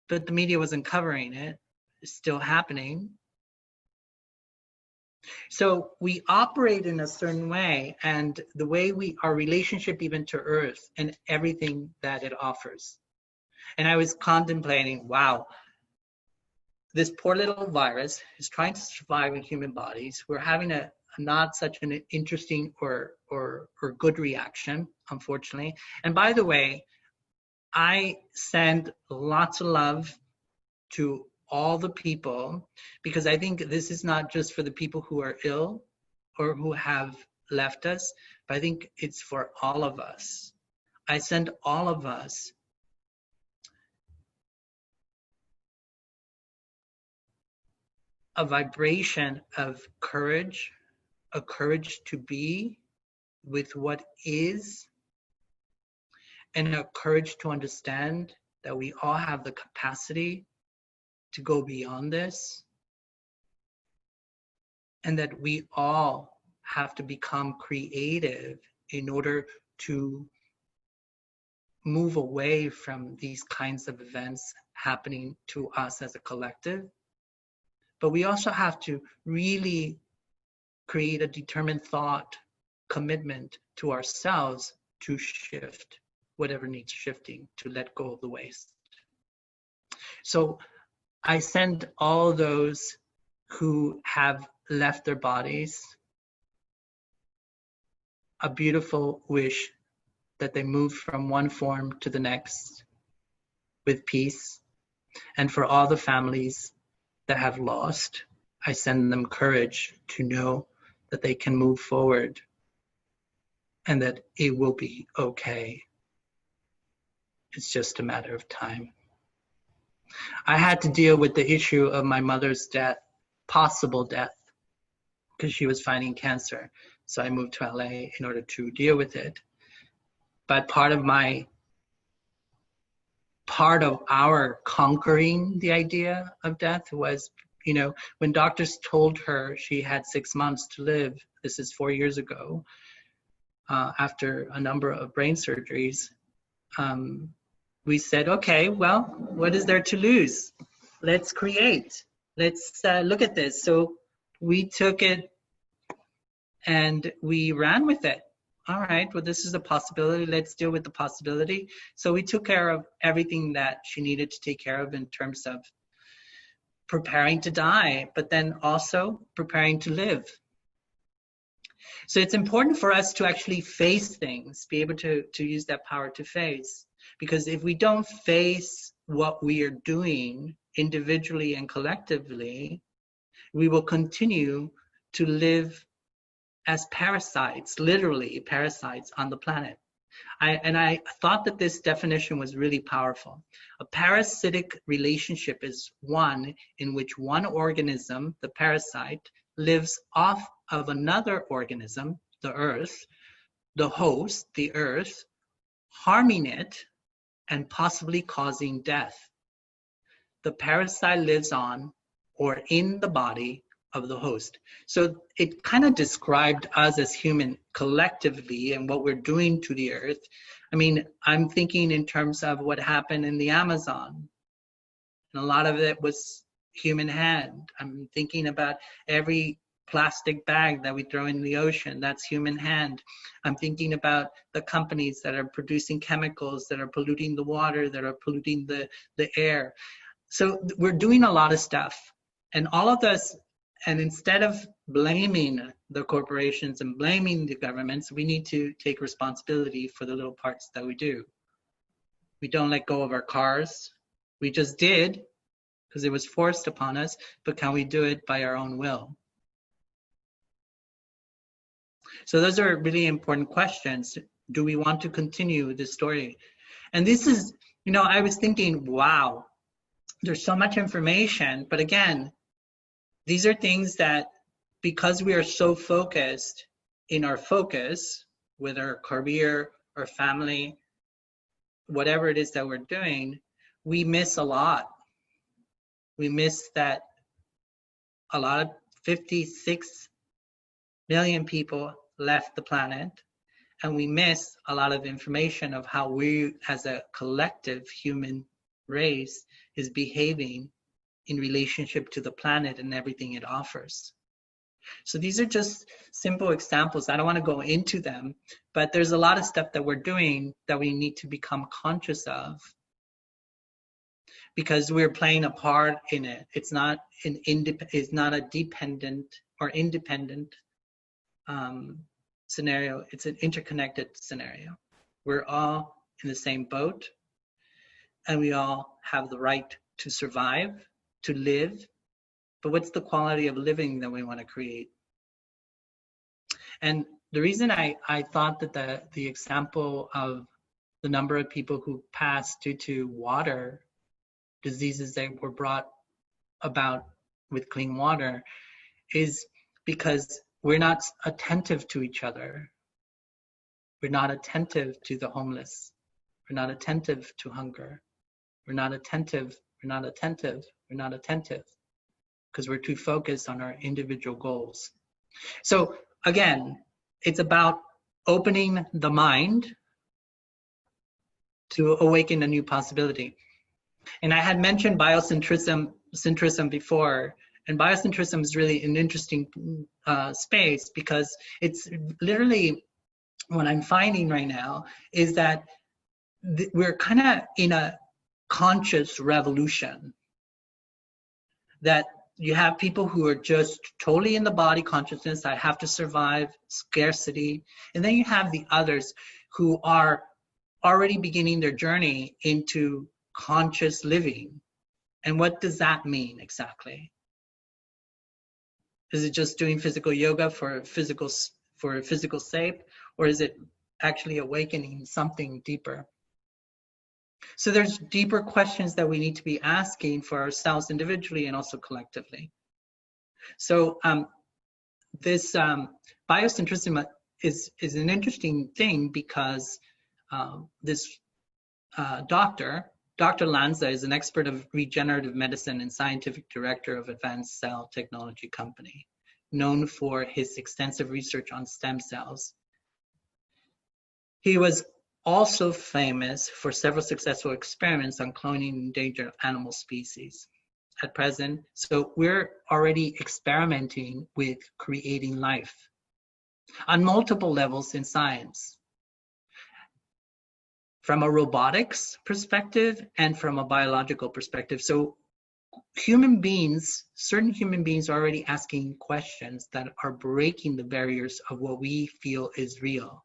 But the media wasn't covering it. It's still happening. So we operate in a certain way, and the way our relationship even to Earth and everything that it offers. And I was contemplating, wow, this poor little virus is trying to survive in human bodies. We're having a not such an interesting or good reaction, unfortunately. And by the way, I send lots of love to all the people, because I think this is not just for the people who are ill or who have left us, but I think it's for all of us. I send all of us a vibration of courage, a courage to be with what is, and a courage to understand that we all have the capacity to go beyond this, and that we all have to become creative in order to move away from these kinds of events happening to us as a collective. But we also have to really create a determined thought, commitment to ourselves to shift whatever needs shifting, to let go of the waste. So I send all those who have left their bodies a beautiful wish that they move from one form to the next with peace, and for all the families that have lost, I send them courage to know that they can move forward and that it will be okay. It's just a matter of time. I had to deal with the issue of my mother's death, possible death, because she was fighting cancer. So I moved to LA in order to deal with it. But part of our conquering the idea of death was, you know, when doctors told her she had 6 months to live, this is 4 years ago, after a number of brain surgeries, we said, okay, well, what is there to lose? Let's create. Let's look at this. So we took it and we ran with it. All right, well, this is a possibility. Let's deal with the possibility. So we took care of everything that she needed to take care of in terms of preparing to die, but then also preparing to live. So it's important for us to actually face things, be able to use that power to face. Because if we don't face what we are doing individually and collectively, we will continue to live as parasites, literally parasites on the planet. I thought that this definition was really powerful. A parasitic relationship is one in which one organism, the parasite, lives off of another organism, the earth, the host, the earth, harming it and possibly causing death. The parasite lives on or in the body of the host. So it kind of described us as human collectively and what we're doing to the earth. I mean, I'm thinking in terms of what happened in the Amazon. And a lot of it was human hand. I'm thinking about every plastic bag that we throw in the ocean, that's human hand. I'm thinking about the companies that are producing chemicals that are polluting the water, that are polluting the air. So we're doing a lot of stuff. And all of this, and instead of blaming the corporations and blaming the governments, we need to take responsibility for the little parts that we do. We don't let go of our cars. We just did because it was forced upon us, but can we do it by our own will? So those are really important questions. Do we want to continue this story? And this is, you know, I was thinking, wow, there's so much information, but again, these are things that because we are so focused in our focus with our career, our family, whatever it is that we're doing, we miss a lot. We miss that a lot of 56 million people left the planet, and we miss a lot of information of how we as a collective human race is behaving in relationship to the planet and everything it offers. So these are just simple examples. I don't want to go into them, but there's a lot of stuff that we're doing that we need to become conscious of because we're playing a part in it. It's not a dependent or independent scenario. It's an interconnected scenario. We're all in the same boat, and we all have the right to survive, to live. But what's the quality of living that we want to create? And the reason I thought that the example of the number of people who passed due to water diseases that were brought about with clean water is because we're not attentive to each other. We're not attentive to the homeless. We're not attentive to hunger. We're not attentive. We're not attentive. We're not attentive because we're too focused on our individual goals. So again, it's about opening the mind to awaken a new possibility. And I had mentioned biocentrism before, and biocentrism is really an interesting space because it's literally what I'm finding right now is that we're kind of in a conscious revolution. That you have people who are just totally in the body consciousness, I have to survive, scarcity. And then you have the others who are already beginning their journey into conscious living. And what does that mean exactly? Is it just doing physical yoga for physical sake, or is it actually awakening something deeper? So there's deeper questions that we need to be asking for ourselves individually and also collectively. So this biocentricity is an interesting thing because this Dr. Lanza is an expert of regenerative medicine and scientific director of Advanced Cell Technology Company, known for his extensive research on stem cells. He was also famous for several successful experiments on cloning endangered animal species. At present, so we're already experimenting with creating life on multiple levels in science, from a robotics perspective and from a biological perspective. So human beings, certain human beings are already asking questions that are breaking the barriers of what we feel is real.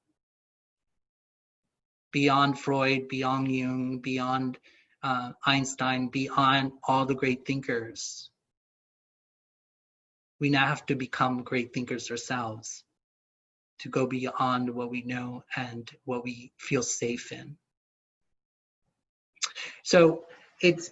Beyond Freud, beyond Jung, beyond Einstein, beyond all the great thinkers. We now have to become great thinkers ourselves to go beyond what we know and what we feel safe in. So it's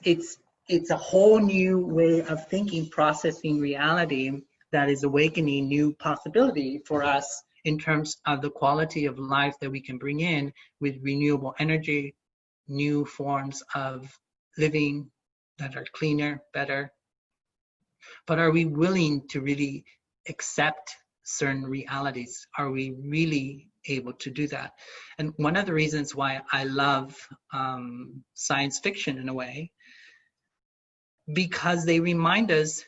a whole new way of thinking, processing reality that is awakening new possibility for us in terms of the quality of life that we can bring in with renewable energy, new forms of living that are cleaner, better. But are we willing to really accept certain realities? Are we really able to do that? And one of the reasons why I love science fiction in a way, because they remind us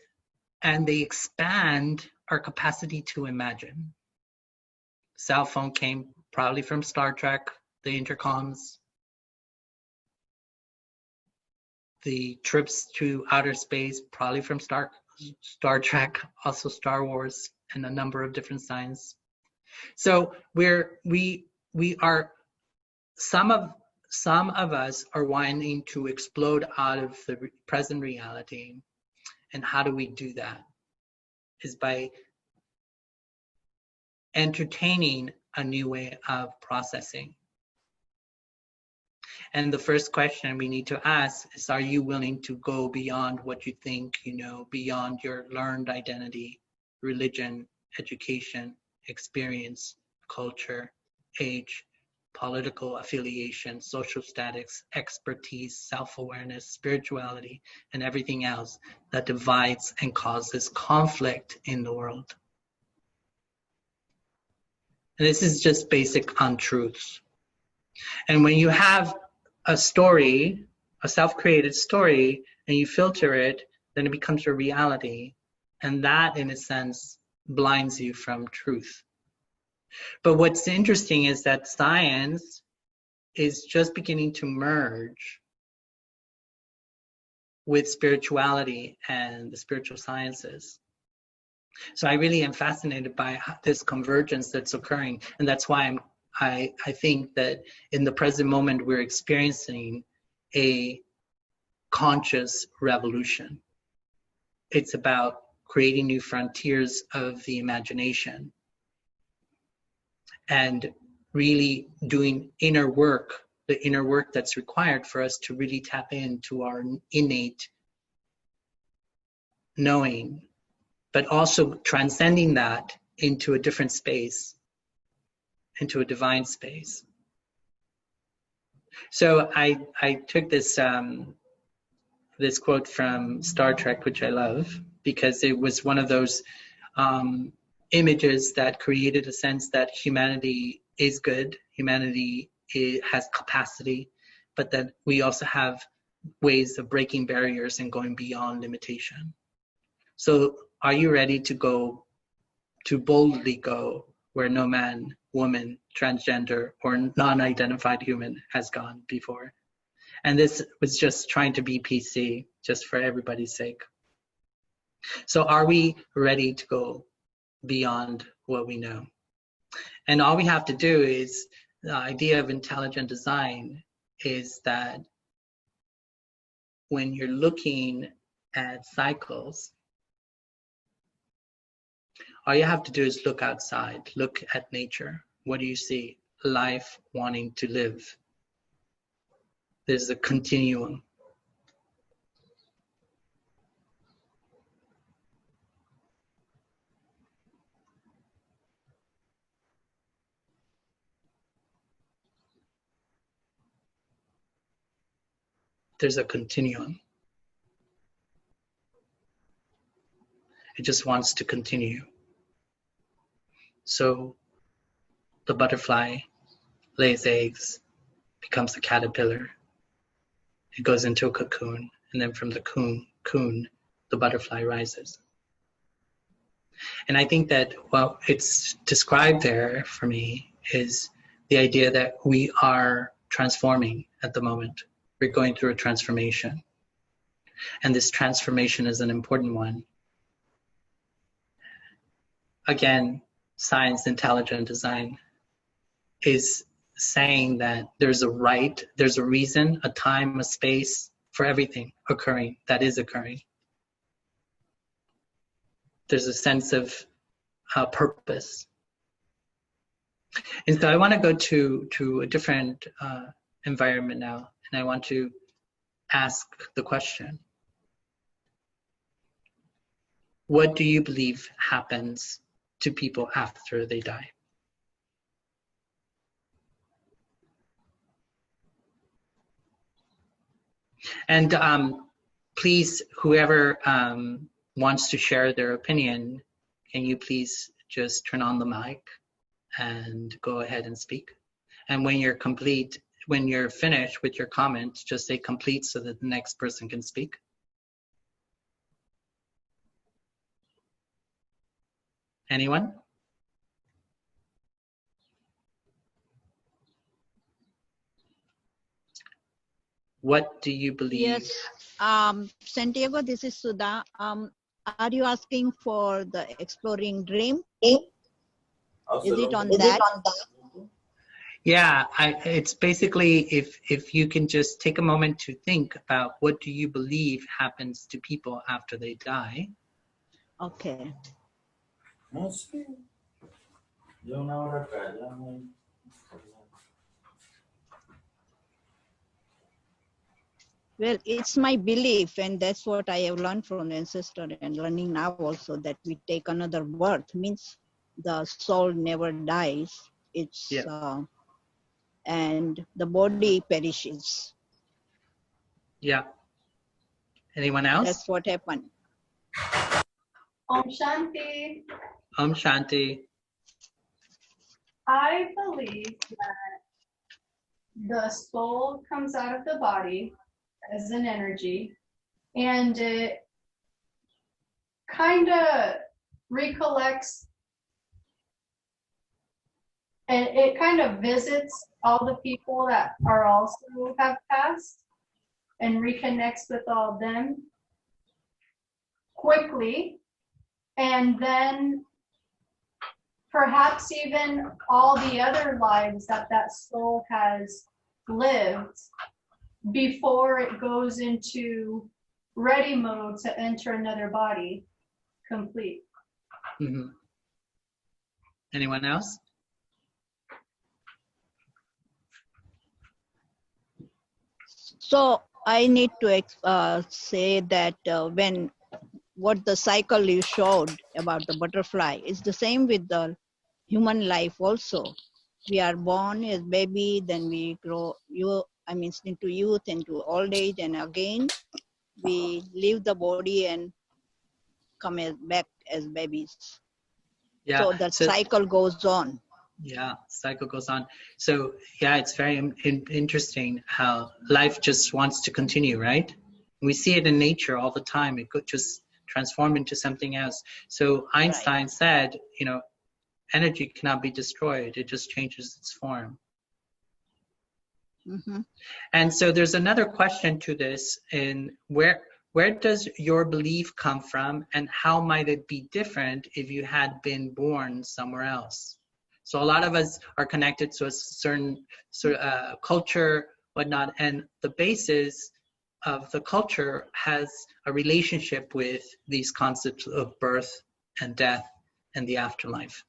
and they expand our capacity to imagine. Cell phone came probably from Star Trek, the intercoms, the trips to outer space, probably from Star Trek, also Star Wars, and a number of different science. So we are, some of us are wanting to explode out of the present reality. And how do we do that? Is by entertaining a new way of processing. And the first question we need to ask is, are you willing to go beyond what you think you know, beyond your learned identity, religion, education, experience, culture, age, political affiliation, social status, expertise, self-awareness, spirituality, and everything else that divides and causes conflict in the world? And this is just basic untruths. And when you have a story, a self-created story, and you filter it, then it becomes your reality. And that, in a sense, blinds you from truth. But what's interesting is that science is just beginning to merge with spirituality and the spiritual sciences. So I really am fascinated by this convergence that's occurring. And that's why I think that in the present moment, we're experiencing a conscious revolution. It's about creating new frontiers of the imagination and really doing inner work, the inner work that's required for us to really tap into our innate knowing, but also transcending that into a different space, into a divine space. So I took this this quote from Star Trek, which I love, because it was one of those images that created a sense that humanity is good, humanity has capacity, but that we also have ways of breaking barriers and going beyond limitation. So are you ready to go, to boldly go where no man, woman, transgender, or non-identified human has gone before? And this was just trying to be PC, just for everybody's sake. So are we ready to go beyond what we know? And all we have to do is, the idea of intelligent design is that when you're looking at cycles, All you have to do is look outside, look at nature. What do you see? Life wanting to live. There's a continuum. There's a continuum. It just wants to continue. So the butterfly lays eggs, becomes a caterpillar. It goes into a cocoon, and then from the cocoon, the butterfly rises. And I think that what it's described there for me is the idea that we are transforming at the moment. We're going through a transformation. And this transformation is an important one. Again, science, intelligent design is saying that there's a right, there's a reason, a time, a space for everything occurring that is occurring. There's a sense of purpose. And so I want to go to a different environment now, and I want to ask the question, what do you believe happens to people after they die? And please, whoever wants to share their opinion, can you please just turn on the mic and go ahead and speak? And when you're complete, when you're finished with your comments, just say complete so that the next person can speak. Anyone? What do you believe? Yes, Santiago, this is Sudha. Are you asking for the exploring dream? Is it on that? Yeah, it's basically if you can just take a moment to think about what do you believe happens to people after they die. Okay. Well, it's my belief, and that's what I have learned from the ancestor and learning now also, that we take another birth, means the soul never dies. It's and the body perishes. Yeah. Anyone else? That's what happened. Om Shanti. Om Shanti. I believe that the soul comes out of the body as an energy, and it kind of recollects, and it kind of visits all the people that are also have passed and reconnects with all of them quickly, and then perhaps even all the other lives that that soul has lived before it goes into ready mode to enter another body complete. Mm-hmm. Anyone else? So I need to say that when what the cycle you showed about the butterfly is the same with the human life also. We are born as baby, then we grow into youth, into old age, and again we leave the body and come back as babies. Yeah. So the cycle goes on. Yeah, cycle goes on. So yeah, it's very interesting how life just wants to continue, right? We see it in nature all the time. It could just transform into something else. So Einstein said, you know, energy cannot be destroyed. It just changes its form. Mm-hmm. And so there's another question to this, in where does your belief come from, and how might it be different if you had been born somewhere else? So a lot of us are connected to a certain culture, whatnot, and the basis of the culture has a relationship with these concepts of birth and death and the afterlife.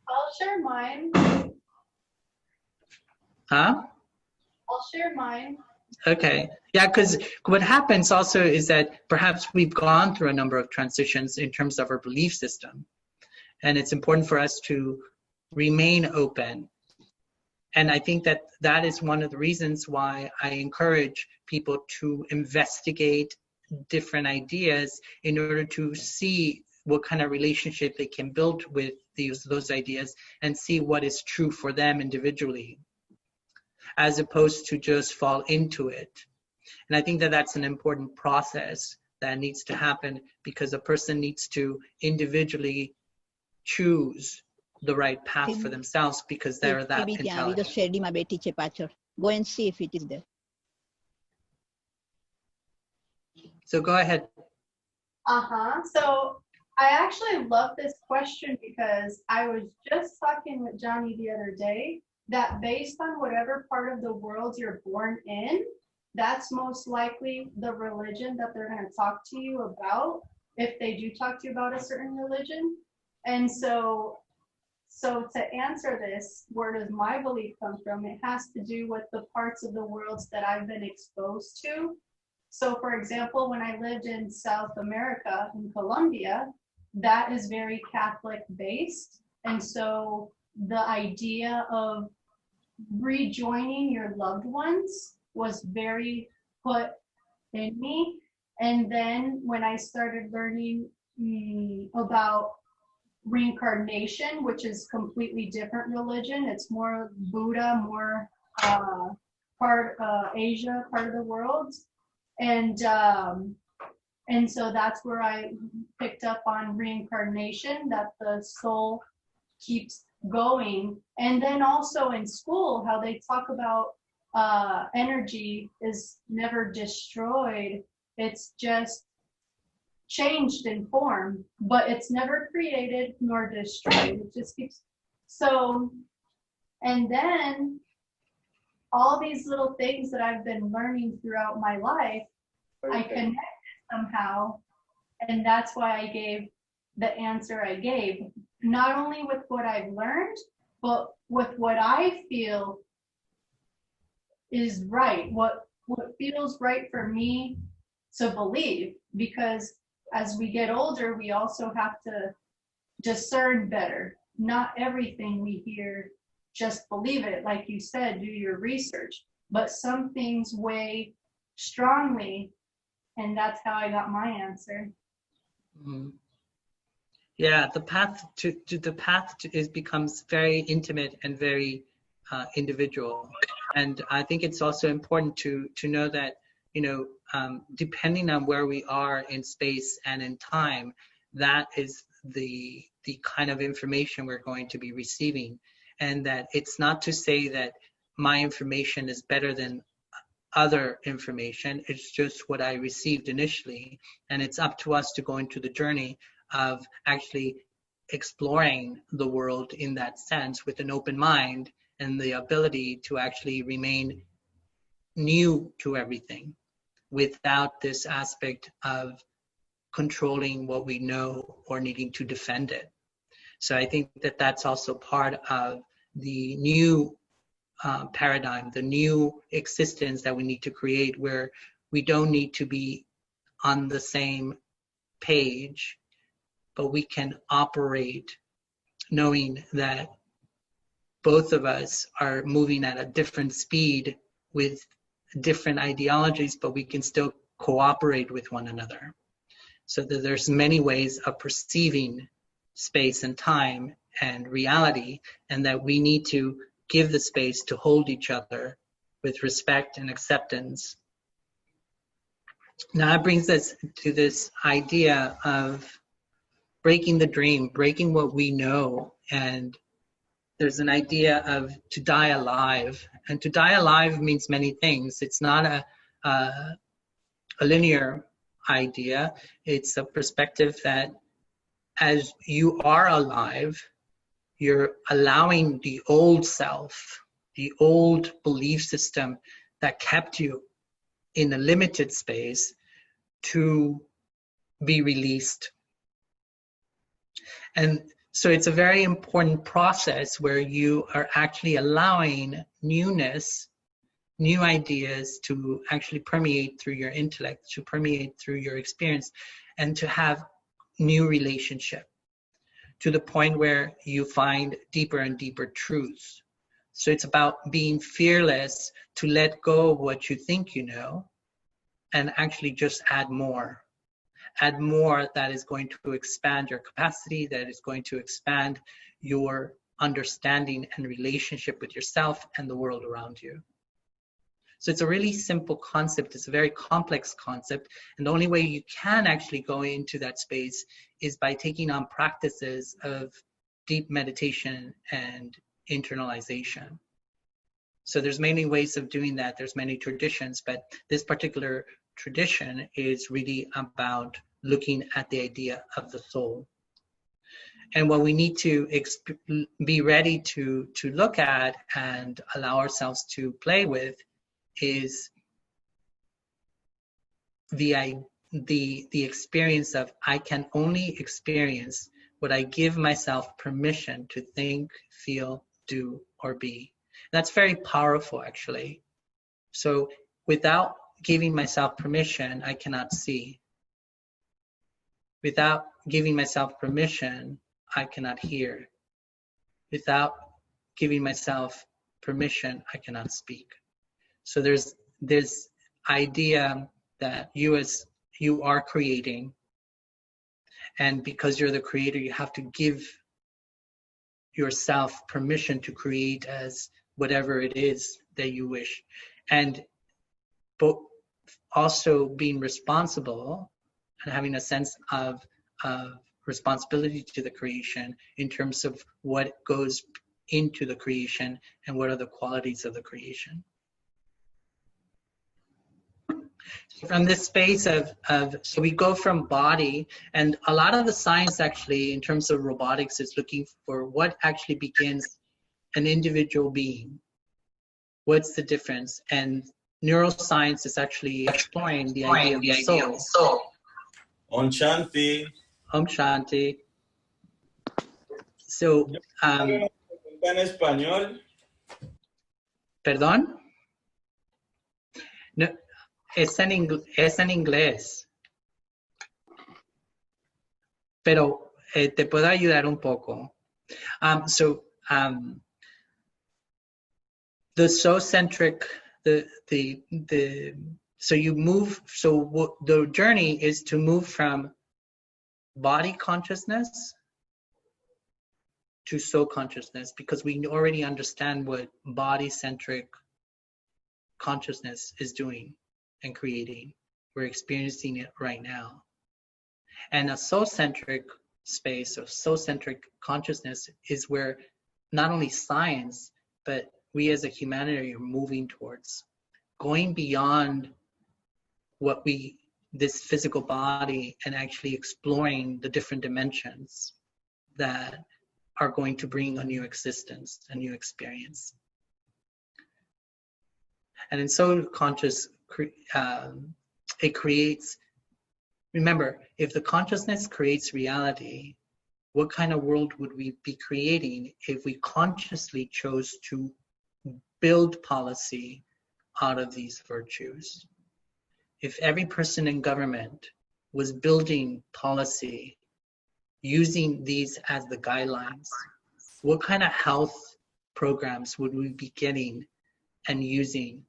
I'll share mine. Huh? I'll share mine. Okay. Yeah, because what happens also is that perhaps we've gone through a number of transitions in terms of our belief system. And it's important for us to remain open. And I think that that is one of the reasons why I encourage people to investigate different ideas in order to see what kind of relationship they can build with those ideas and see what is true for them individually, as opposed to just fall into it. And I think that that's an important process that needs to happen, because a person needs to individually choose the right path for themselves, because they're that intelligent. Go and see if it is there. So go ahead. So I actually love this question, because I was just talking with Johnny the other day that based on whatever part of the world you're born in, that's most likely the religion that they're going to talk to you about, if they do talk to you about a certain religion. And so to answer this, where does my belief come from? It has to do with the parts of the world that I've been exposed to. So for example, when I lived in South America, in Colombia, that is very Catholic based. And so the idea of rejoining your loved ones was very put in me. And then when I started learning about reincarnation, which is completely different religion, it's more Buddha, more part Asia, part of the world. And so that's where I picked up on reincarnation, that the soul keeps going. And then also in school, how they talk about energy is never destroyed. It's just changed in form, but it's never created nor destroyed. It just keeps. So, and then all these little things that I've been learning throughout my life, I connected somehow. And that's why I gave the answer I gave, not only with what I've learned, but with what I feel is right, what feels right for me to believe. Because as we get older, we also have to discern better. Not everything we hear, just believe it. Like you said, do your research. But some things weigh strongly, and that's how I got my answer. Mm-hmm. Yeah, the path becomes very intimate and very individual. And I think it's also important to know that, depending on where we are in space and in time, that is the kind of information we're going to be receiving. And that it's not to say that my information is better than other information. It's just what I received initially. And it's up to us to go into the journey of actually exploring the world in that sense with an open mind and the ability to actually remain new to everything without this aspect of controlling what we know or needing to defend it. So I think that that's also part of the new paradigm, the new existence that we need to create, where we don't need to be on the same page, but we can operate knowing that both of us are moving at a different speed with different ideologies, but we can still cooperate with one another. So that there's many ways of perceiving space and time and reality, and that we need to give the space to hold each other with respect and acceptance. Now that brings us to this idea of breaking the dream, breaking what we know. And there's an idea of to die alive. And to die alive means many things. It's not a linear idea. It's a perspective that as you are alive, you're allowing the old self, the old belief system that kept you in a limited space to be released. And so it's a very important process where you are actually allowing newness, new ideas to actually permeate through your intellect, to permeate through your experience, and to have new relationship to the point where you find deeper and deeper truths. So it's about being fearless to let go of what you think you know and actually just add more. Add more that is going to expand your capacity, that is going to expand your understanding and relationship with yourself and the world around you. So it's a really simple concept. It's a very complex concept. And the only way you can actually go into that space is by taking on practices of deep meditation and internalization. So there's many ways of doing that. There's many traditions, but this particular tradition is really about looking at the idea of the soul. And what we need to be ready to look at and allow ourselves to play with is the experience of I can only experience what I give myself permission to think, feel, do, or be. That's very powerful, actually. So without giving myself permission, I cannot see. Without giving myself permission, I cannot hear. Without giving myself permission, I cannot speak. So there's this idea that you are creating, and because you're the creator, you have to give yourself permission to create as whatever it is that you wish. And but also being responsible and having a sense of responsibility to the creation in terms of what goes into the creation and what are the qualities of the creation. So from this space so we go from body, and a lot of the science actually in terms of robotics is looking for what actually begins an individual being. What's the difference? And neuroscience is actually exploring the idea of the soul. Om Shanti. Om Shanti. So, ¿En español? ¿Perdón? No, es en inglés. Pero te puedo ayudar un poco. The soul-centric, so you move, so the journey is to move from body consciousness to soul consciousness, because we already understand what body-centric consciousness is doing and creating. We're experiencing it right now. And a soul-centric space or soul-centric consciousness is where not only science, but we as a humanity are moving towards, going beyond this physical body and actually exploring the different dimensions that are going to bring a new existence, a new experience. And in soul conscious, it creates, remember, if the consciousness creates reality, what kind of world would we be creating if we consciously chose to build policy out of these virtues? If every person in government was building policy using these as the guidelines, what kind of health programs would we be getting and using?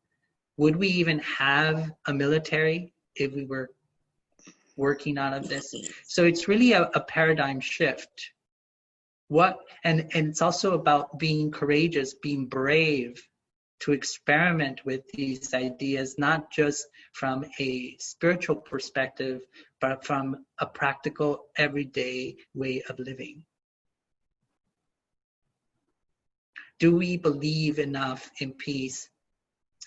Would we even have a military if we were working out of this? So it's really a paradigm shift. And it's also about being courageous, being brave to experiment with these ideas, not just from a spiritual perspective, but from a practical, everyday way of living. Do we believe enough in peace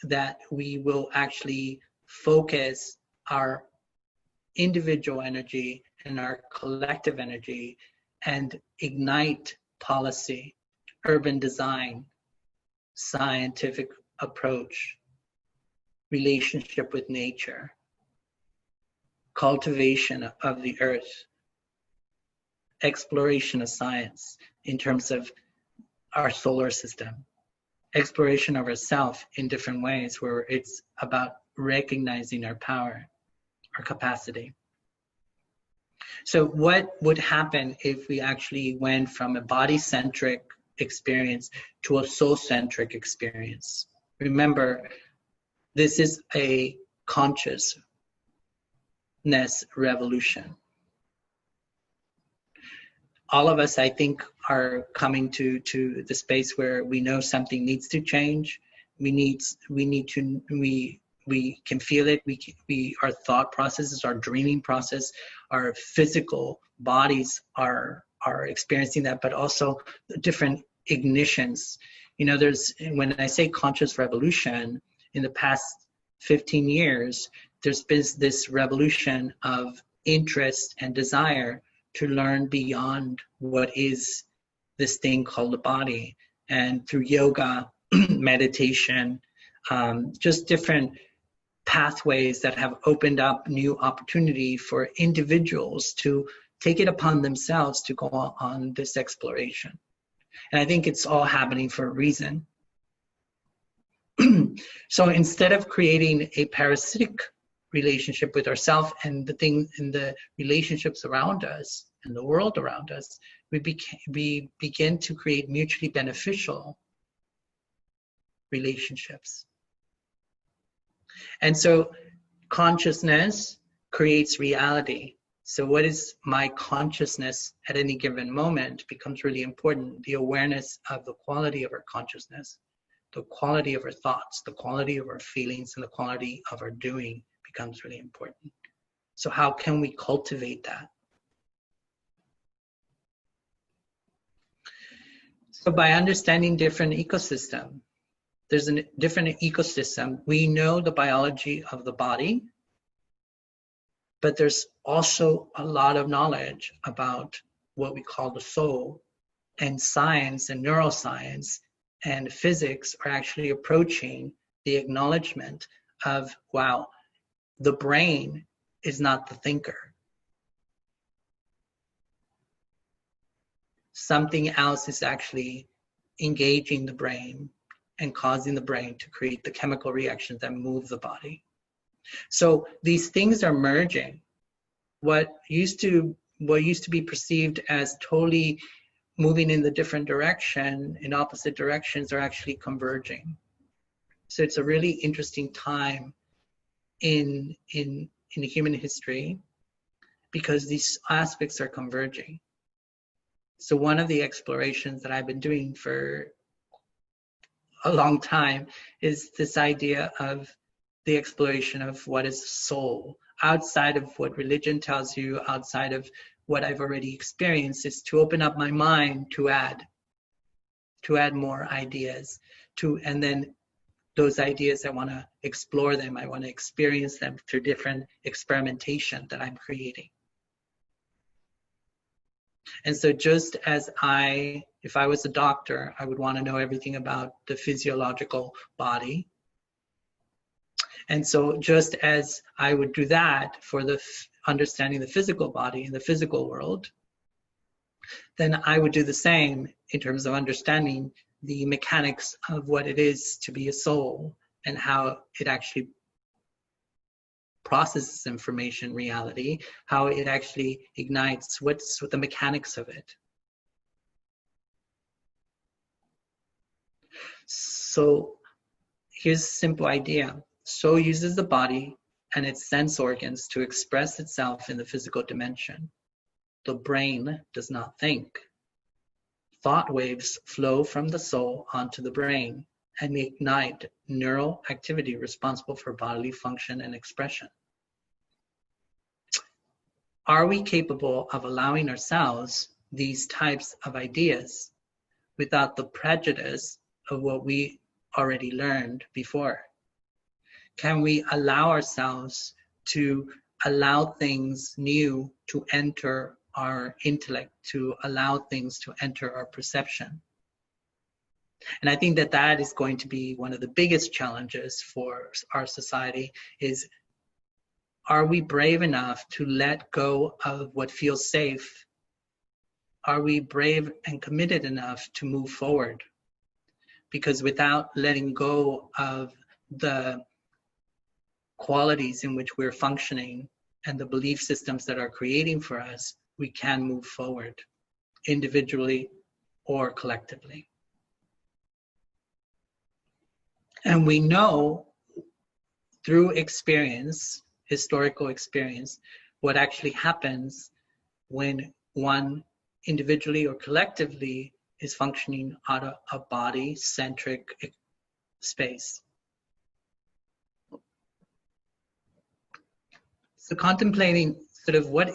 that we will actually focus our individual energy and our collective energy and ignite policy, urban design, scientific approach, relationship with nature, cultivation of the earth, exploration of science in terms of our solar system, exploration of ourself in different ways where it's about recognizing our power, our capacity. So what would happen if we actually went from a body-centric experience to a soul-centric experience? Remember, this is a consciousness revolution. All of us, I think, are coming to the space where we know something needs to change. We can feel it. Our thought processes, our dreaming process, our physical bodies are experiencing that, but also different ignitions. You know, when I say conscious revolution, in the past 15 years, there's been this revolution of interest and desire to learn beyond what is this thing called the body. And through yoga, meditation, just different pathways that have opened up new opportunity for individuals to take it upon themselves to go on this exploration. And I think it's all happening for a reason. So instead of creating a parasitic relationship with ourselves and the things in the relationships around us and the world around us, we begin to create mutually beneficial relationships. And so consciousness creates reality. So what is my consciousness at any given moment becomes really important. The awareness of the quality of our consciousness, the quality of our thoughts, the quality of our feelings, and the quality of our doing becomes really important. So how can we cultivate that? So by understanding different ecosystem, there's a different ecosystem. We know the biology of the body, but there's also a lot of knowledge about what we call the soul, and science and neuroscience and physics are actually approaching the acknowledgement of, wow, the brain is not the thinker. Something else is actually engaging the brain and causing the brain to create the chemical reactions that move the body. So these things are merging. What used to be perceived as totally moving in the different direction, in opposite directions, are actually converging. So it's a really interesting time in human history because these aspects are converging. So one of the explorations that I've been doing for a long time is this idea of the exploration of what is soul, outside of what religion tells you, outside of what I've already experienced, is to open up my mind to add more ideas, and then those ideas, I want to explore them, I want to experience them through different experimentation that I'm creating. And so just as if I was a doctor, I would want to know everything about the physiological body. And so just as I would do that for the understanding the physical body in the physical world, then I would do the same in terms of understanding the mechanics of what it is to be a soul and how it actually processes information, reality, how it actually ignites, what's the mechanics of it. So here's a simple idea. Soul uses the body and its sense organs to express itself in the physical dimension. The brain does not think. Thought waves flow from the soul onto the brain and ignite neural activity responsible for bodily function and expression. Are we capable of allowing ourselves these types of ideas without the prejudice of what we already learned before? Can we allow ourselves to allow things new to enter our intellect, to allow things to enter our perception? And I think that that is going to be one of the biggest challenges for our society is, are we brave enough to let go of what feels safe? Are we brave and committed enough to move forward? Because without letting go of the qualities in which we're functioning and the belief systems that are creating for us, we can move forward individually or collectively. And we know through experience, historical experience, what actually happens when one individually or collectively is functioning out of a body-centric space. So contemplating sort of what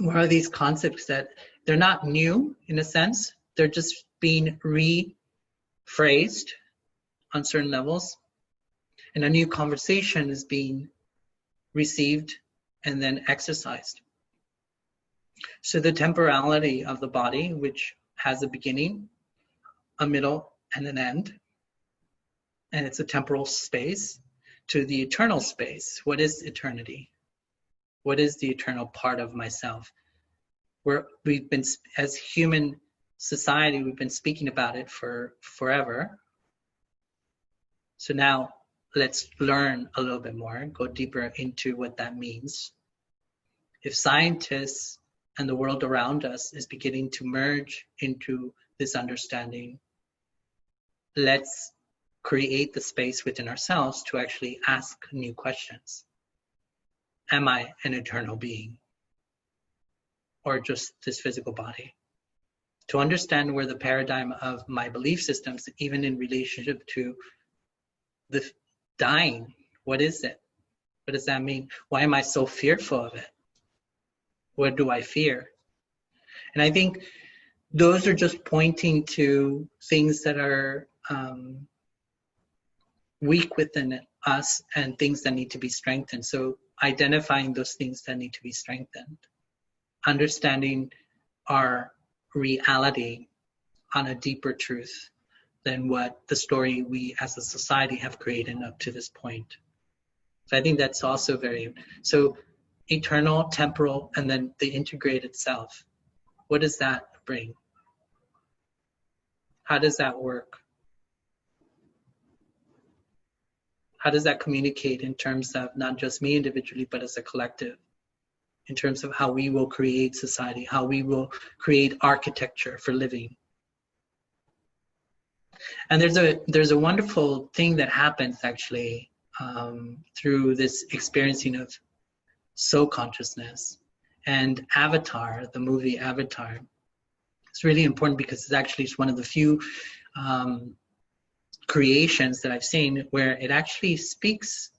are these concepts that they're not new in a sense, they're just being rephrased on certain levels, and a new conversation is being received and then exercised. So the temporality of the body, which has a beginning, a middle, and an end, and it's a temporal space, to the eternal space. What is eternity? What is the eternal part of myself? We've been, as human society, we've been speaking about it for forever. So now let's learn a little bit more, go deeper into what that means. If scientists and the world around us is beginning to merge into this understanding, let's create the space within ourselves to actually ask new questions. Am I an eternal being? Or just this physical body? To understand where the paradigm of my belief systems, even in relationship to the dying, what is it? What does that mean? Why am I so fearful of it? What do I fear? And I think those are just pointing to things that are weak within us and things that need to be strengthened. So identifying those things that need to be strengthened, understanding our reality on a deeper truth than what the story we as a society have created up to this point. So I think that's also very, so eternal, temporal, and then the integrated self. What does that bring? How does that work? How does that communicate in terms of not just me individually, but as a collective? In terms of how we will create society, how we will create architecture for living. And there's a wonderful thing that happens actually through this experiencing of soul consciousness. And Avatar, the movie Avatar, it's really important because it's actually one of the few creations that I've seen where it actually speaks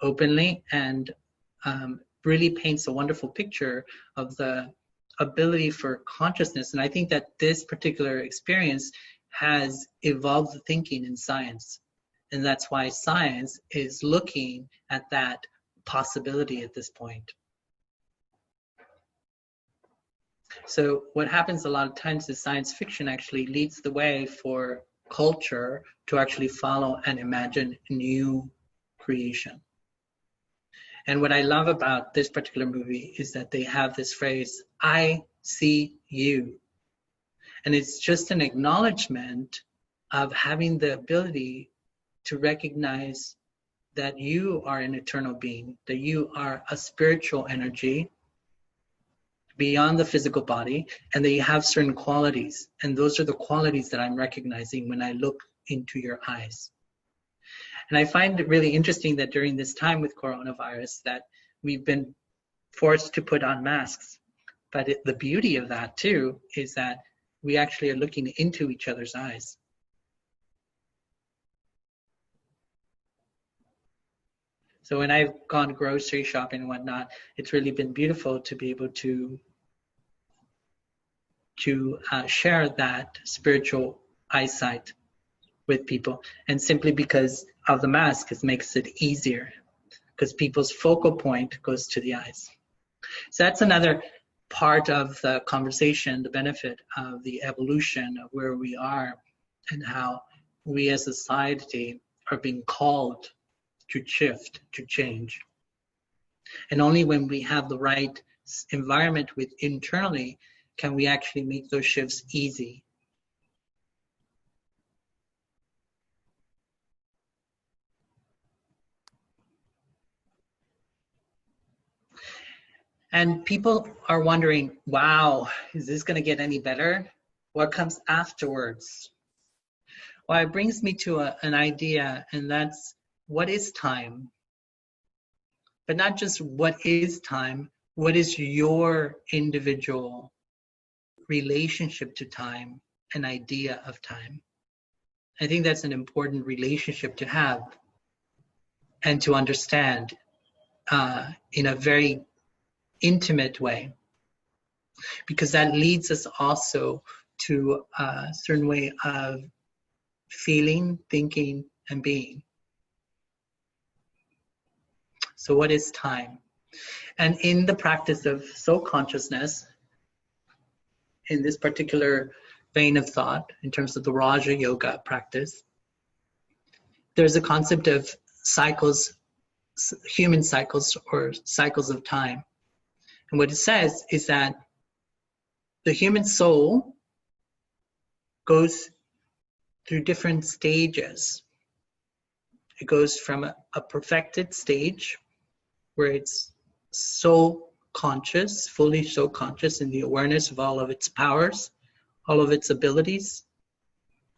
openly and really paints a wonderful picture of the ability for consciousness. And I think that this particular experience has evolved the thinking in science. And that's why science is looking at that possibility at this point. So what happens a lot of times is science fiction actually leads the way for culture to actually follow and imagine new creation. And what I love about this particular movie is that they have this phrase, I see you. And it's just an acknowledgement of having the ability to recognize that you are an eternal being, that you are a spiritual energy beyond the physical body, and that you have certain qualities. And those are the qualities that I'm recognizing when I look into your eyes. And I find it really interesting that during this time with coronavirus that we've been forced to put on masks. But the beauty of that too is that we actually are looking into each other's eyes. So when I've gone grocery shopping and whatnot, it's really been beautiful to be able to share that spiritual eyesight with people. And simply because of the mask, it makes it easier because people's focal point goes to the eyes. So that's another part of the conversation, the benefit of the evolution of where we are and how we as a society are being called to shift, to change. And only when we have the right environment with internally can we actually make those shifts easy. And people are wondering, wow, is this going to get any better? What comes afterwards? Well, it brings me to an idea, and that's what is time? But not just what is time, what is your individual relationship to time, an idea of time? I think that's an important relationship to have and to understand in a very intimate way, because that leads us also to a certain way of feeling, thinking, and being. So what is time? And in the practice of soul consciousness, in this particular vein of thought, in terms of the Raja Yoga practice, there's a concept of cycles, human cycles or cycles of time. And what it says is that the human soul goes through different stages. It goes from a perfected stage where it's so conscious, fully so conscious in the awareness of all of its powers, all of its abilities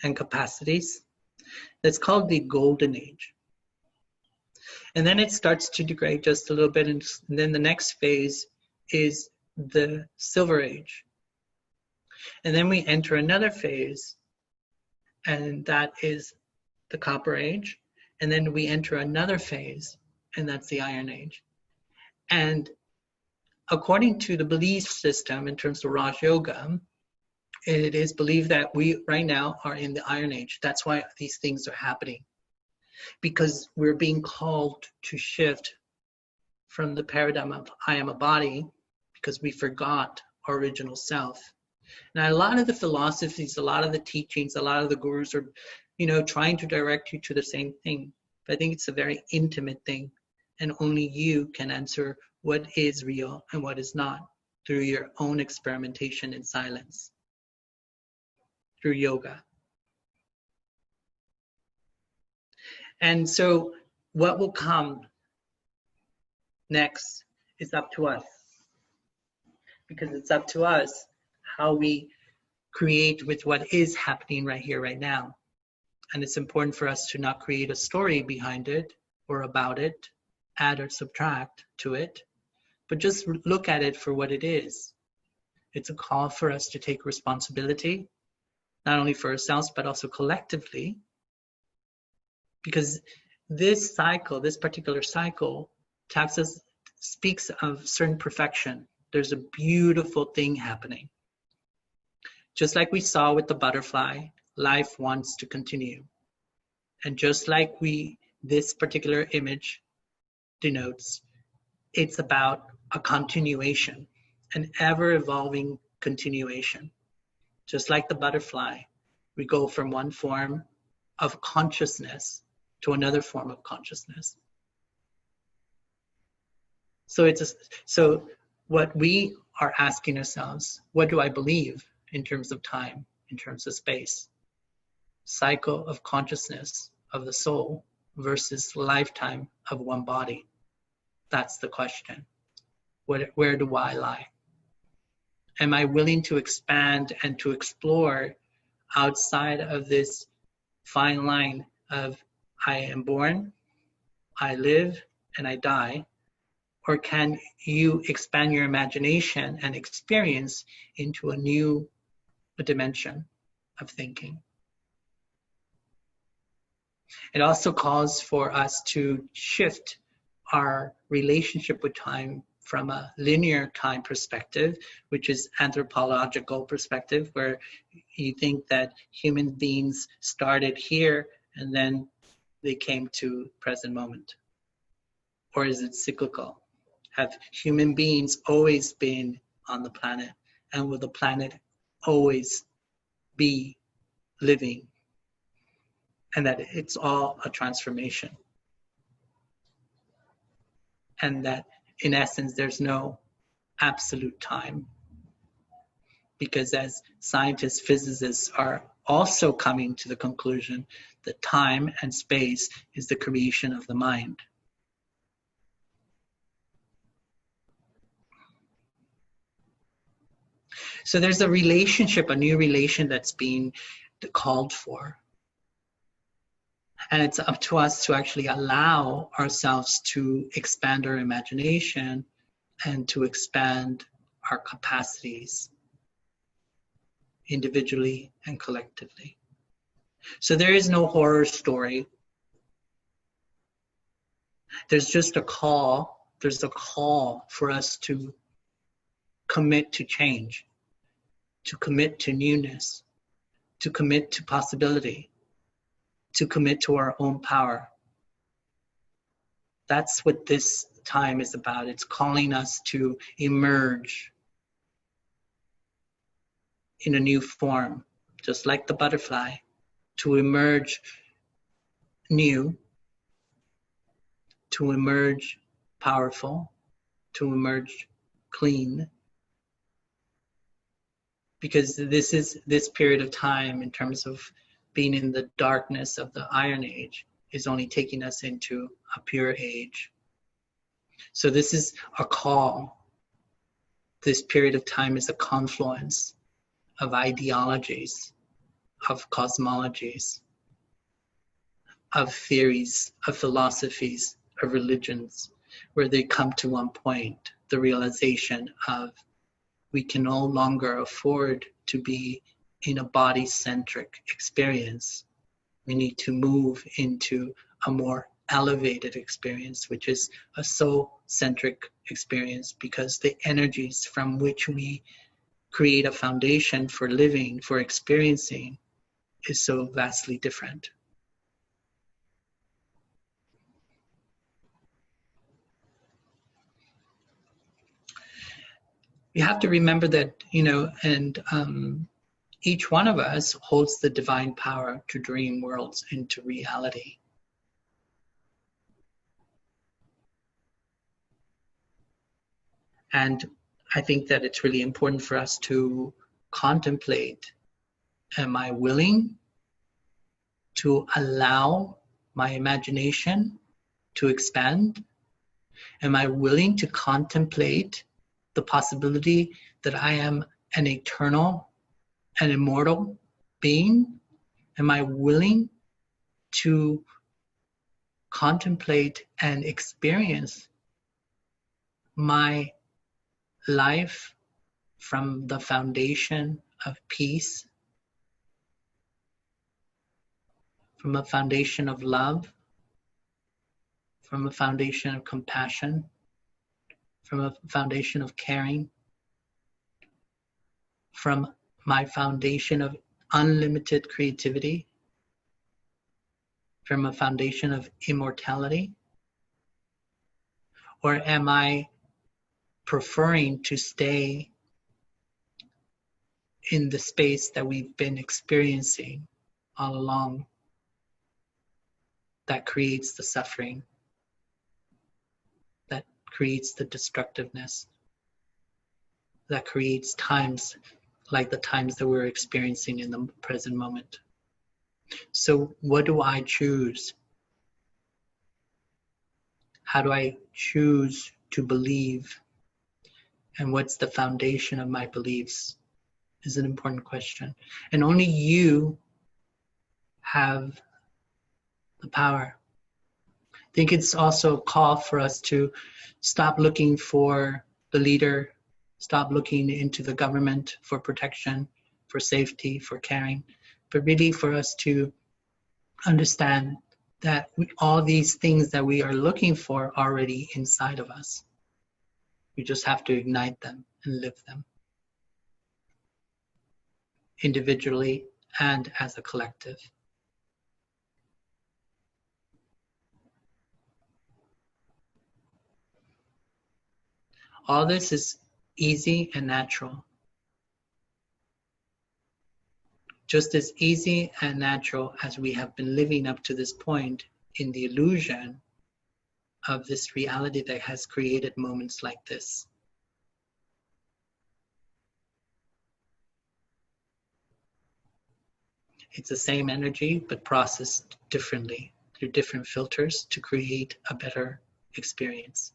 and capacities. That's called the golden age. And then it starts to degrade just a little bit, and then the next phase is the silver age. And then we enter another phase, and that is the copper age. And then we enter another phase, and that's the iron age. And according to the belief system in terms of Raj Yoga, it is believed that we right now are in the iron age. That's why these things are happening, because we're being called to shift from the paradigm of I am a body, because we forgot our original self. Now, a lot of the philosophies, a lot of the teachings, a lot of the gurus are, trying to direct you to the same thing. But I think it's a very intimate thing, and only you can answer what is real and what is not through your own experimentation in silence, through yoga. And so what will come next is up to us, because it's up to us how we create with what is happening right here, right now. And it's important for us to not create a story behind it or about it, add or subtract to it, but just look at it for what it is. It's a call for us to take responsibility, not only for ourselves, but also collectively. Because this cycle, this particular cycle, speaks of certain perfection. There's a beautiful thing happening. Just like we saw with the butterfly, life wants to continue. And just like this particular image denotes, it's about a continuation, an ever-evolving continuation. Just like the butterfly, we go from one form of consciousness to another form of consciousness. So what we are asking ourselves, what do I believe in terms of time, in terms of space? Cycle of consciousness of the soul versus lifetime of one body. That's the question. Where do I lie? Am I willing to expand and to explore outside of this fine line of I am born, I live, and I die? Or can you expand your imagination and experience into a new dimension of thinking? It also calls for us to shift our relationship with time from a linear time perspective, which is anthropological perspective, where you think that human beings started here and then they came to present moment. Or is it cyclical? Have human beings always been on the planet? And will the planet always be living? And that it's all a transformation. And that in essence, there's no absolute time. Because as scientists, physicists are also coming to the conclusion that time and space is the creation of the mind. So there's a relationship, a new relation that's being called for. And it's up to us to actually allow ourselves to expand our imagination and to expand our capacities individually and collectively. So there is no horror story. There's just a call. There's a call for us to commit to change, to commit to newness, to commit to possibility, to commit to our own power. That's what this time is about. It's calling us to emerge in a new form, just like the butterfly, to emerge new, to emerge powerful, to emerge clean. Because this period of time, in terms of being in the darkness of the Iron Age, is only taking us into a pure age. So this is a call. This period of time is a confluence of ideologies, of cosmologies, of theories, of philosophies, of religions, where they come to one point, the realization of we can no longer afford to be in a body-centric experience. We need to move into a more elevated experience, which is a soul-centric experience, because the energies from which we create a foundation for living, for experiencing, is so vastly different. You have to remember that, each one of us holds the divine power to dream worlds into reality. And I think that it's really important for us to contemplate, am I willing to allow my imagination to expand? Am I willing to contemplate the possibility that I am an eternal and immortal being? Am I willing to contemplate and experience my life from the foundation of peace, from a foundation of love, from a foundation of compassion, from a foundation of caring, from my foundation of unlimited creativity, from a foundation of immortality? Or am I preferring to stay in the space that we've been experiencing all along, that creates the suffering, that creates the destructiveness, that creates times like the times that we're experiencing in the present moment? So what do I choose? How do I choose to believe? And what's the foundation of my beliefs is an important question. And only you have the power. I think it's also a call for us to stop looking for the leader, stop looking into the government for protection, for safety, for caring, but really for us to understand that all these things that we are looking for are already inside of us. We just have to ignite them and live them, individually and as a collective. All this is easy and natural. Just as easy and natural as we have been living up to this point in the illusion of this reality that has created moments like this. It's the same energy, but processed differently through different filters to create a better experience.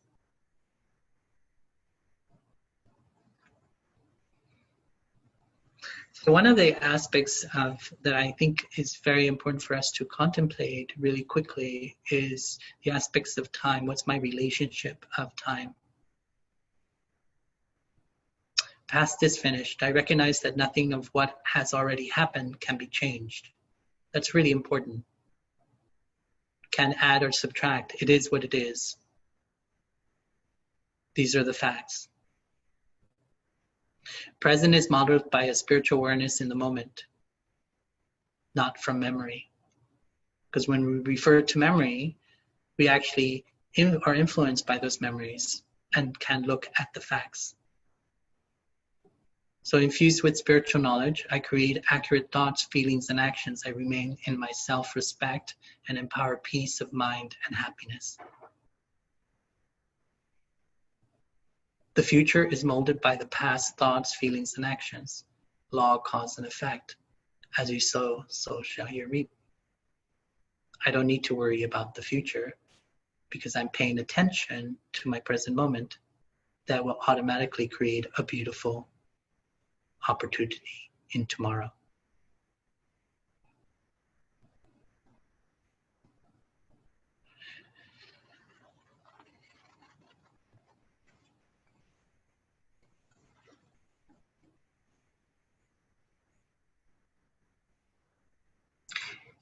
So one of the aspects that I think is very important for us to contemplate really quickly is the aspects of time. What's my relationship of time? Past is finished. I recognize that nothing of what has already happened can be changed. That's really important. Can add or subtract. It is what it is. These are the facts. Present is modeled by a spiritual awareness in the moment, not from memory. Because when we refer to memory, we actually are influenced by those memories and can look at the facts. So infused with spiritual knowledge, I create accurate thoughts, feelings, and actions. I remain in my self-respect and empower peace of mind and happiness. The future is molded by the past thoughts, feelings, and actions. Law of cause and effect. As you sow, so shall you reap. I don't need to worry about the future because I'm paying attention to my present moment. That will automatically create a beautiful opportunity in tomorrow.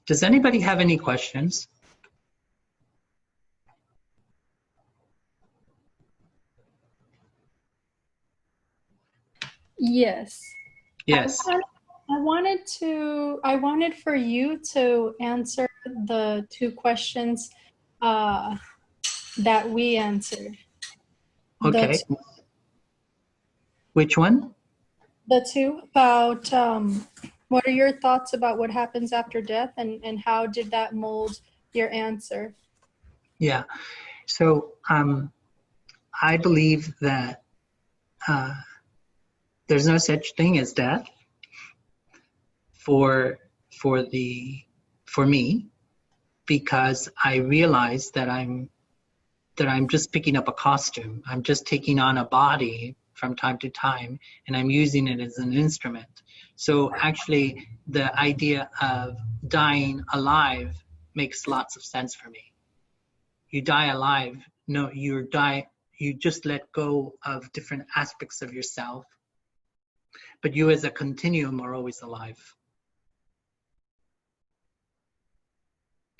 Does anybody have any questions? Yes. Yes. I wanted for you to answer the two questions that we answered. Okay. Which one? The two about what are your thoughts about what happens after death, and how did that mold your answer? Yeah. So I believe that there's no such thing as death for me, because I realize that I'm just picking up a costume. I'm just taking on a body from time to time, and I'm using it as an instrument. So actually, the idea of dying alive makes lots of sense for me. You die alive. No, you just let go of different aspects of yourself, but you as a continuum are always alive.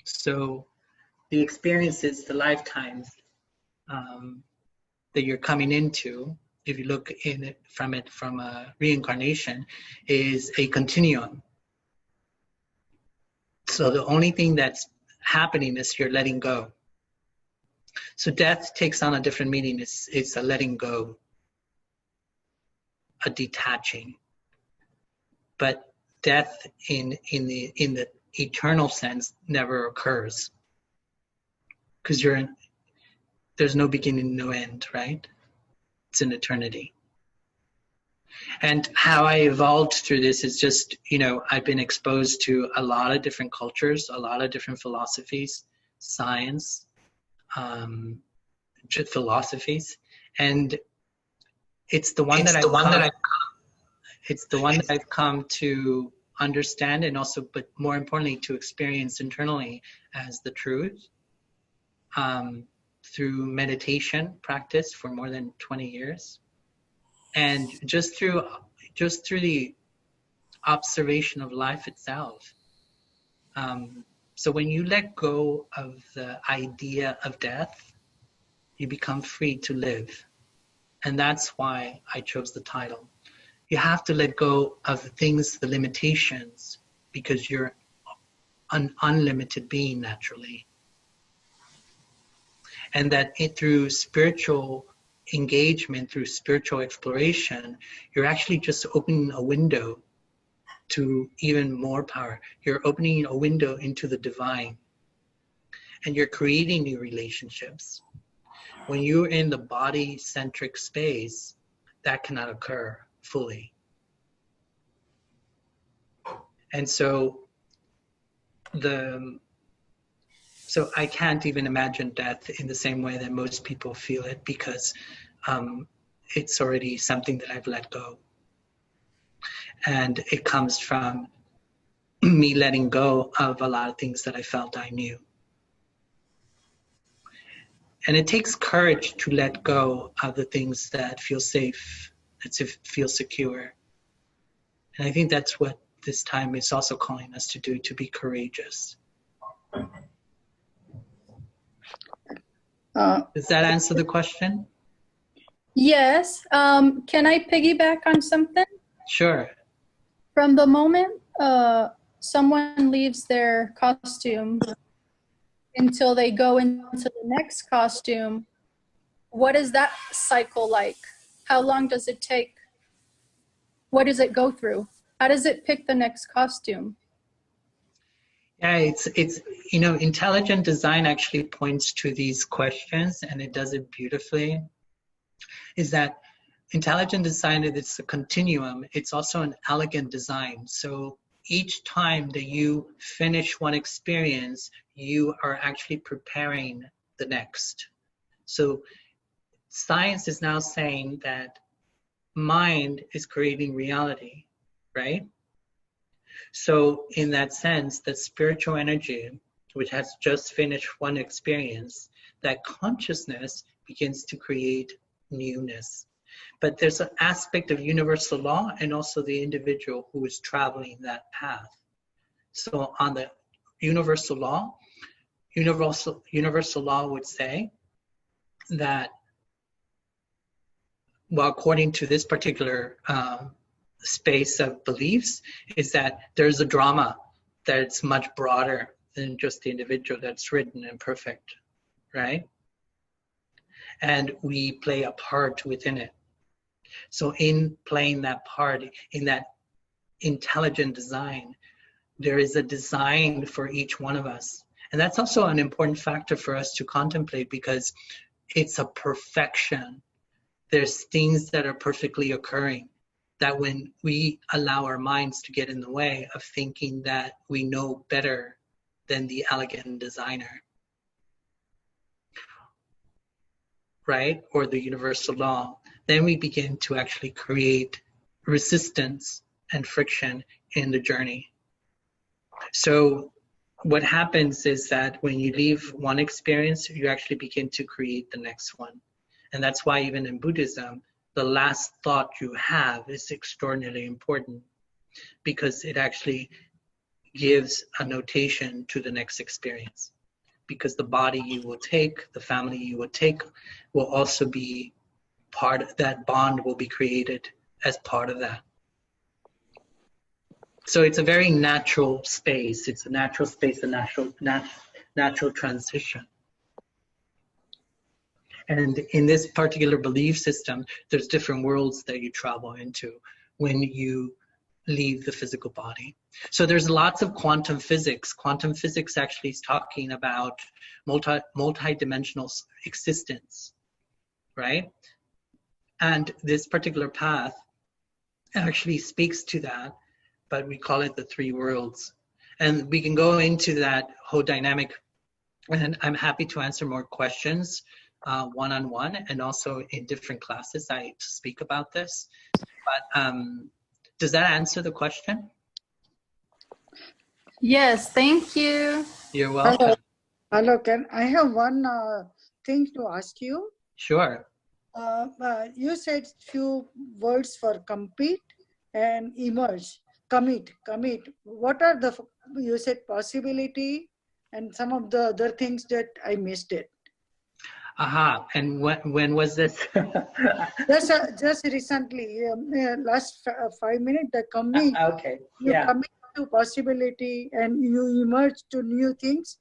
So the experiences, the lifetimes that you're coming into, if you look in it from a reincarnation, is a continuum. So the only thing that's happening is you're letting go. So death takes on a different meaning. It's a letting go, a detaching. But death in the eternal sense never occurs, because there's no beginning, no end, right? It's an eternity. And how I evolved through this is just, I've been exposed to a lot of different cultures, a lot of different philosophies, science, philosophies, and it's the one that I've come to understand, and also, but more importantly, to experience internally as the truth. Through meditation practice for more than 20 years, and just through the observation of life itself. So when you let go of the idea of death, you become free to live. And that's why I chose the title. You have to let go of things, the limitations, because you're an unlimited being naturally. And that through spiritual engagement, through spiritual exploration, you're actually just opening a window to even more power. You're opening a window into the divine, and you're creating new relationships. When you're in the body-centric space, that cannot occur fully. And so I can't even imagine death in the same way that most people feel it, because it's already something that I've let go. And it comes from me letting go of a lot of things that I felt I knew. And it takes courage to let go of the things that feel safe, that feel secure. And I think that's what this time is also calling us to do, to be courageous. Does that answer the question? Yes. Can I piggyback on something? Sure. From the moment someone leaves their costume until they go into the next costume, what is that cycle like? How long does it take? What does it go through? How does it pick the next costume? Yeah, it's intelligent design actually points to these questions, and it does it beautifully. Is that intelligent design, it's a continuum. It's also an elegant design. So each time that you finish one experience, you are actually preparing the next. So science is now saying that mind is creating reality, right? So in that sense, the spiritual energy, which has just finished one experience, that consciousness begins to create newness. But there's an aspect of universal law and also the individual who is traveling that path. So on the universal law would say that, well, according to this particular space of beliefs, is that there's a drama that's much broader than just the individual, that's written and perfect, right? And we play a part within it. So in playing that part, in that intelligent design, there is a design for each one of us. And that's also an important factor for us to contemplate, because it's a perfection. There's things that are perfectly occurring, that when we allow our minds to get in the way of thinking that we know better than the elegant designer, right? Or the universal law, then we begin to actually create resistance and friction in the journey. So what happens is that when you leave one experience, you actually begin to create the next one. And that's why even in Buddhism, the last thought you have is extraordinarily important, because it actually gives a notation to the next experience. Because the body you will take, the family you will take, will also be part of that bond, will be created as part of that. So it's a very natural space. It's a natural space, a natural transition. And in this particular belief system, there's different worlds that you travel into when you leave the physical body. So there's lots of quantum physics. Quantum physics actually is talking about multi-dimensional existence, right? And this particular path actually speaks to that, but we call it the three worlds. And we can go into that whole dynamic, and I'm happy to answer more questions one-on-one, and also in different classes I speak about this. But does that answer the question? Yes, thank you. You're welcome. Hello, can I have one thing to ask you? Sure. You said few words for compete and emerge. Commit. What are the, you said possibility and some of the other things that I missed it. Aha, and when was this? Just recently, last 5 minutes, the commit. Okay, You yeah. commit to possibility and you emerge to new things.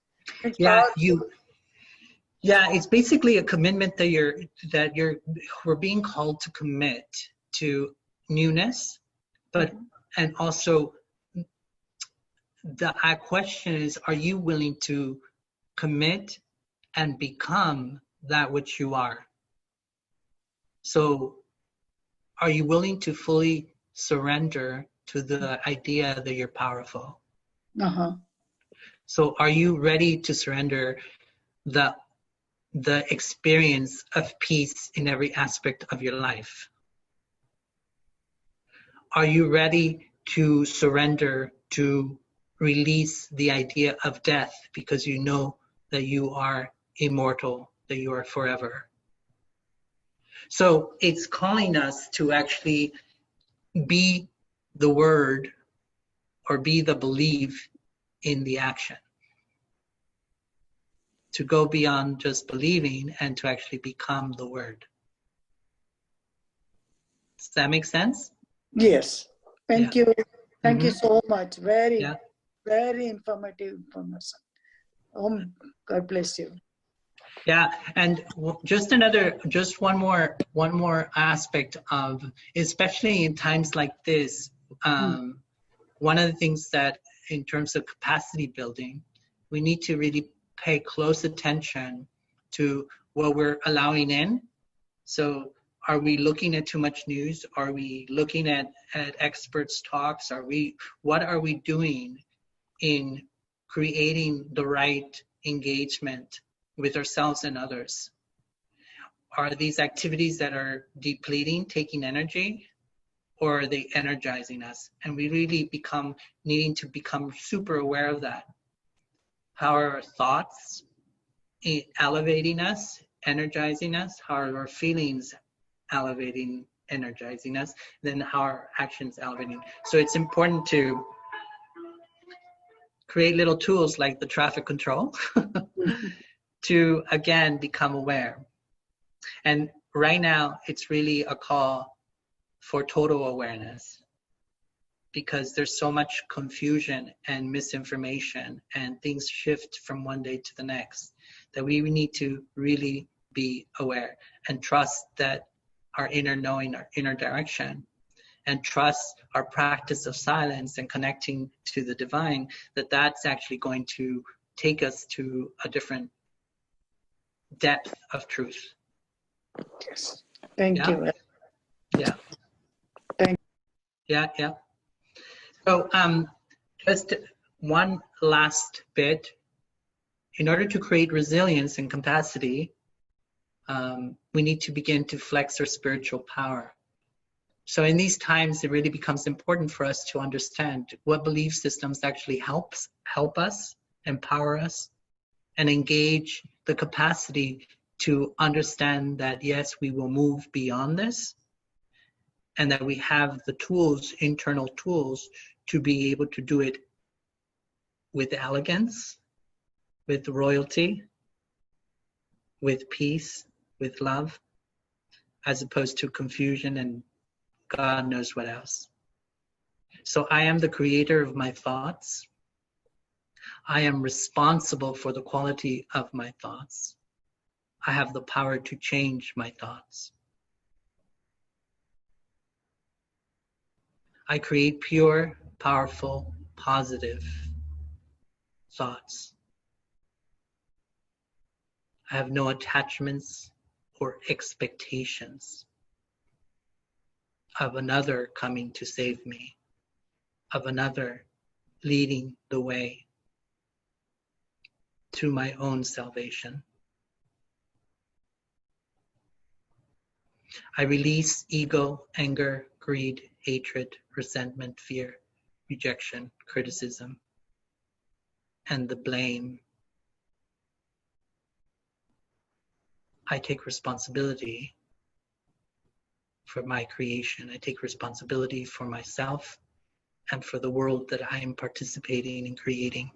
Yeah, Yeah, it's basically a commitment we're being called to commit to newness, but and also the question is, are you willing to commit and become that which you are? So are you willing to fully surrender to the idea that you're powerful? Uh-huh. So are you ready to surrender the experience of peace in every aspect of your life? Are you ready to surrender to release the idea of death because you know that you are immortal, that you are forever? So it's calling us to actually be the word or be the belief in the action. To go beyond just believing and to actually become the word. Does that make sense? Yes. Thank you. Thank you Mhm. so much. Very, Yeah. very informative information. God bless you. Yeah, and just one more aspect of, especially in times like this, one of the things that in terms of capacity building, we need to really pay close attention to what we're allowing in. So are we looking at too much news? Are we looking at experts' talks? What are we doing in creating the right engagement with ourselves and others? Are these activities that are depleting, taking energy, or are they energizing us? And we really needing to become super aware of that. How are our thoughts elevating us, energizing us? How are our feelings elevating, energizing us? Then how are actions elevating? So it's important to create little tools like the traffic control to, again, become aware. And right now, it's really a call for total awareness because there's so much confusion and misinformation and things shift from one day to the next that we need to really be aware and trust that our inner knowing, our inner direction, and trust our practice of silence and connecting to the divine, that's actually going to take us to a different depth of truth. Yes. Thank you. Yeah. Thank Yeah. So just one last bit. In order to create resilience and capacity, we need to begin to flex our spiritual power. So in these times, it really becomes important for us to understand what belief systems actually help us, empower us, and engage the capacity to understand that, yes, we will move beyond this, and that we have the tools, internal tools, to be able to do it with elegance, with royalty, with peace, with love, as opposed to confusion and God knows what else. So I am the creator of my thoughts. I am responsible for the quality of my thoughts. I have the power to change my thoughts. I create pure, powerful, positive thoughts. I have no attachments or expectations of another coming to save me, of another leading the way to my own salvation. I release ego, anger, greed, hatred, resentment, fear, rejection, criticism, and the blame. I take responsibility for my creation. I take responsibility for myself and for the world that I am participating in creating.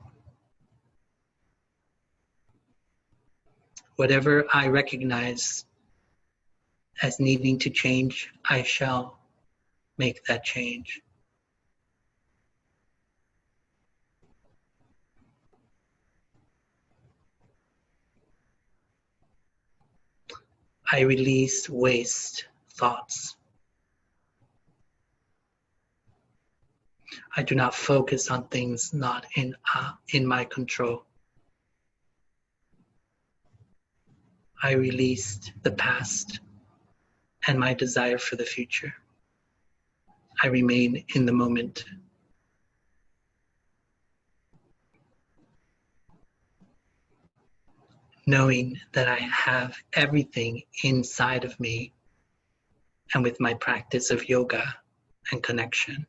Whatever I recognize as needing to change, I shall make that change. I release waste thoughts. I do not focus on things not in my control. I released the past and my desire for the future. I remain in the moment. Knowing that I have everything inside of me, and with my practice of yoga and connection,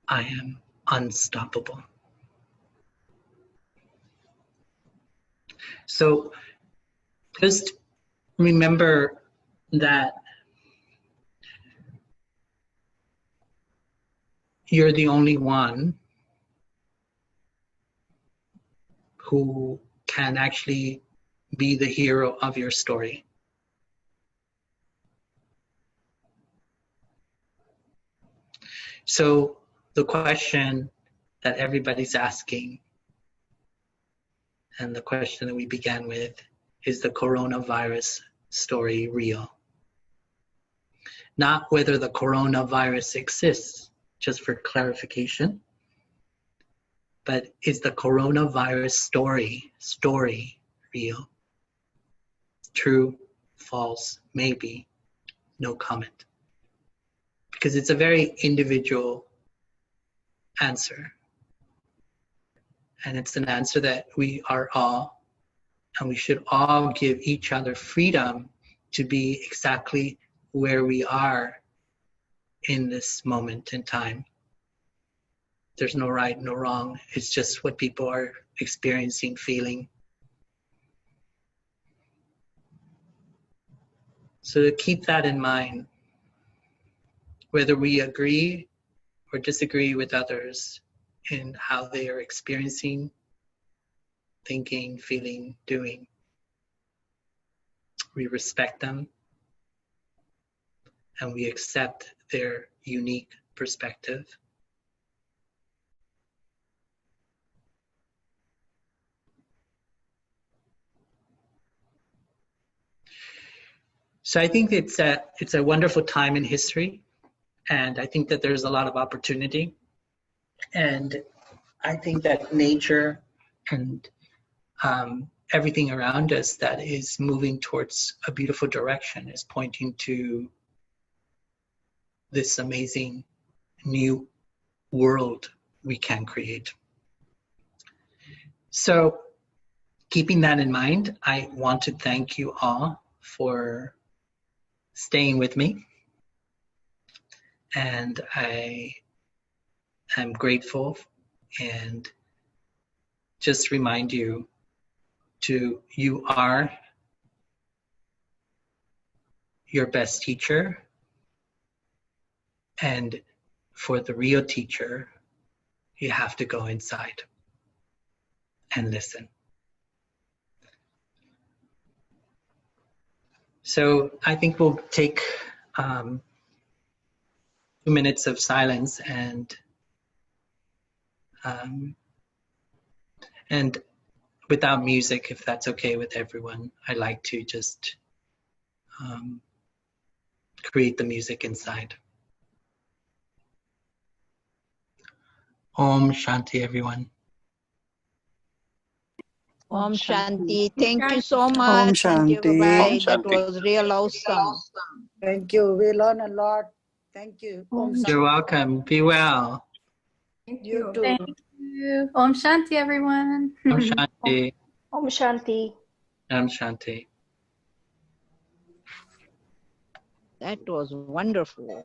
I am unstoppable. So just remember that you're the only one who can actually be the hero of your story. So the question that everybody's asking, and the question that we began with, is the coronavirus story real? Not whether the coronavirus exists, just for clarification, but is the coronavirus story real? True, false, maybe, no comment. Because it's a very individual answer. And it's an answer that we are all, and we should all give each other freedom to be exactly where we are in this moment in time. There's no right, no wrong. It's just what people are experiencing, feeling. So to keep that in mind, whether we agree or disagree with others in how they are experiencing, thinking, feeling, doing, we respect them and we accept their unique perspective. So I think it's a wonderful time in history, and I think that there's a lot of opportunity, and I think that nature and everything around us that is moving towards a beautiful direction is pointing to this amazing new world we can create. So keeping that in mind, I want to thank you all for staying with me. And I am grateful, and just remind you you are your best teacher. And for the real teacher, you have to go inside and listen. So I think we'll take 2 minutes of silence, and without music, if that's okay with everyone, I like to just create the music inside. Om Shanti, everyone. Om Shanti. Thank you so Om much, Santiago. Shanti. Bye. Om That Shanti. was real awesome. Thank you. We learn a lot. Thank you. Om You're welcome. Be well. You too. Thank you. Om Shanti, everyone. Om Shanti. Om Shanti. Om Shanti. That was wonderful.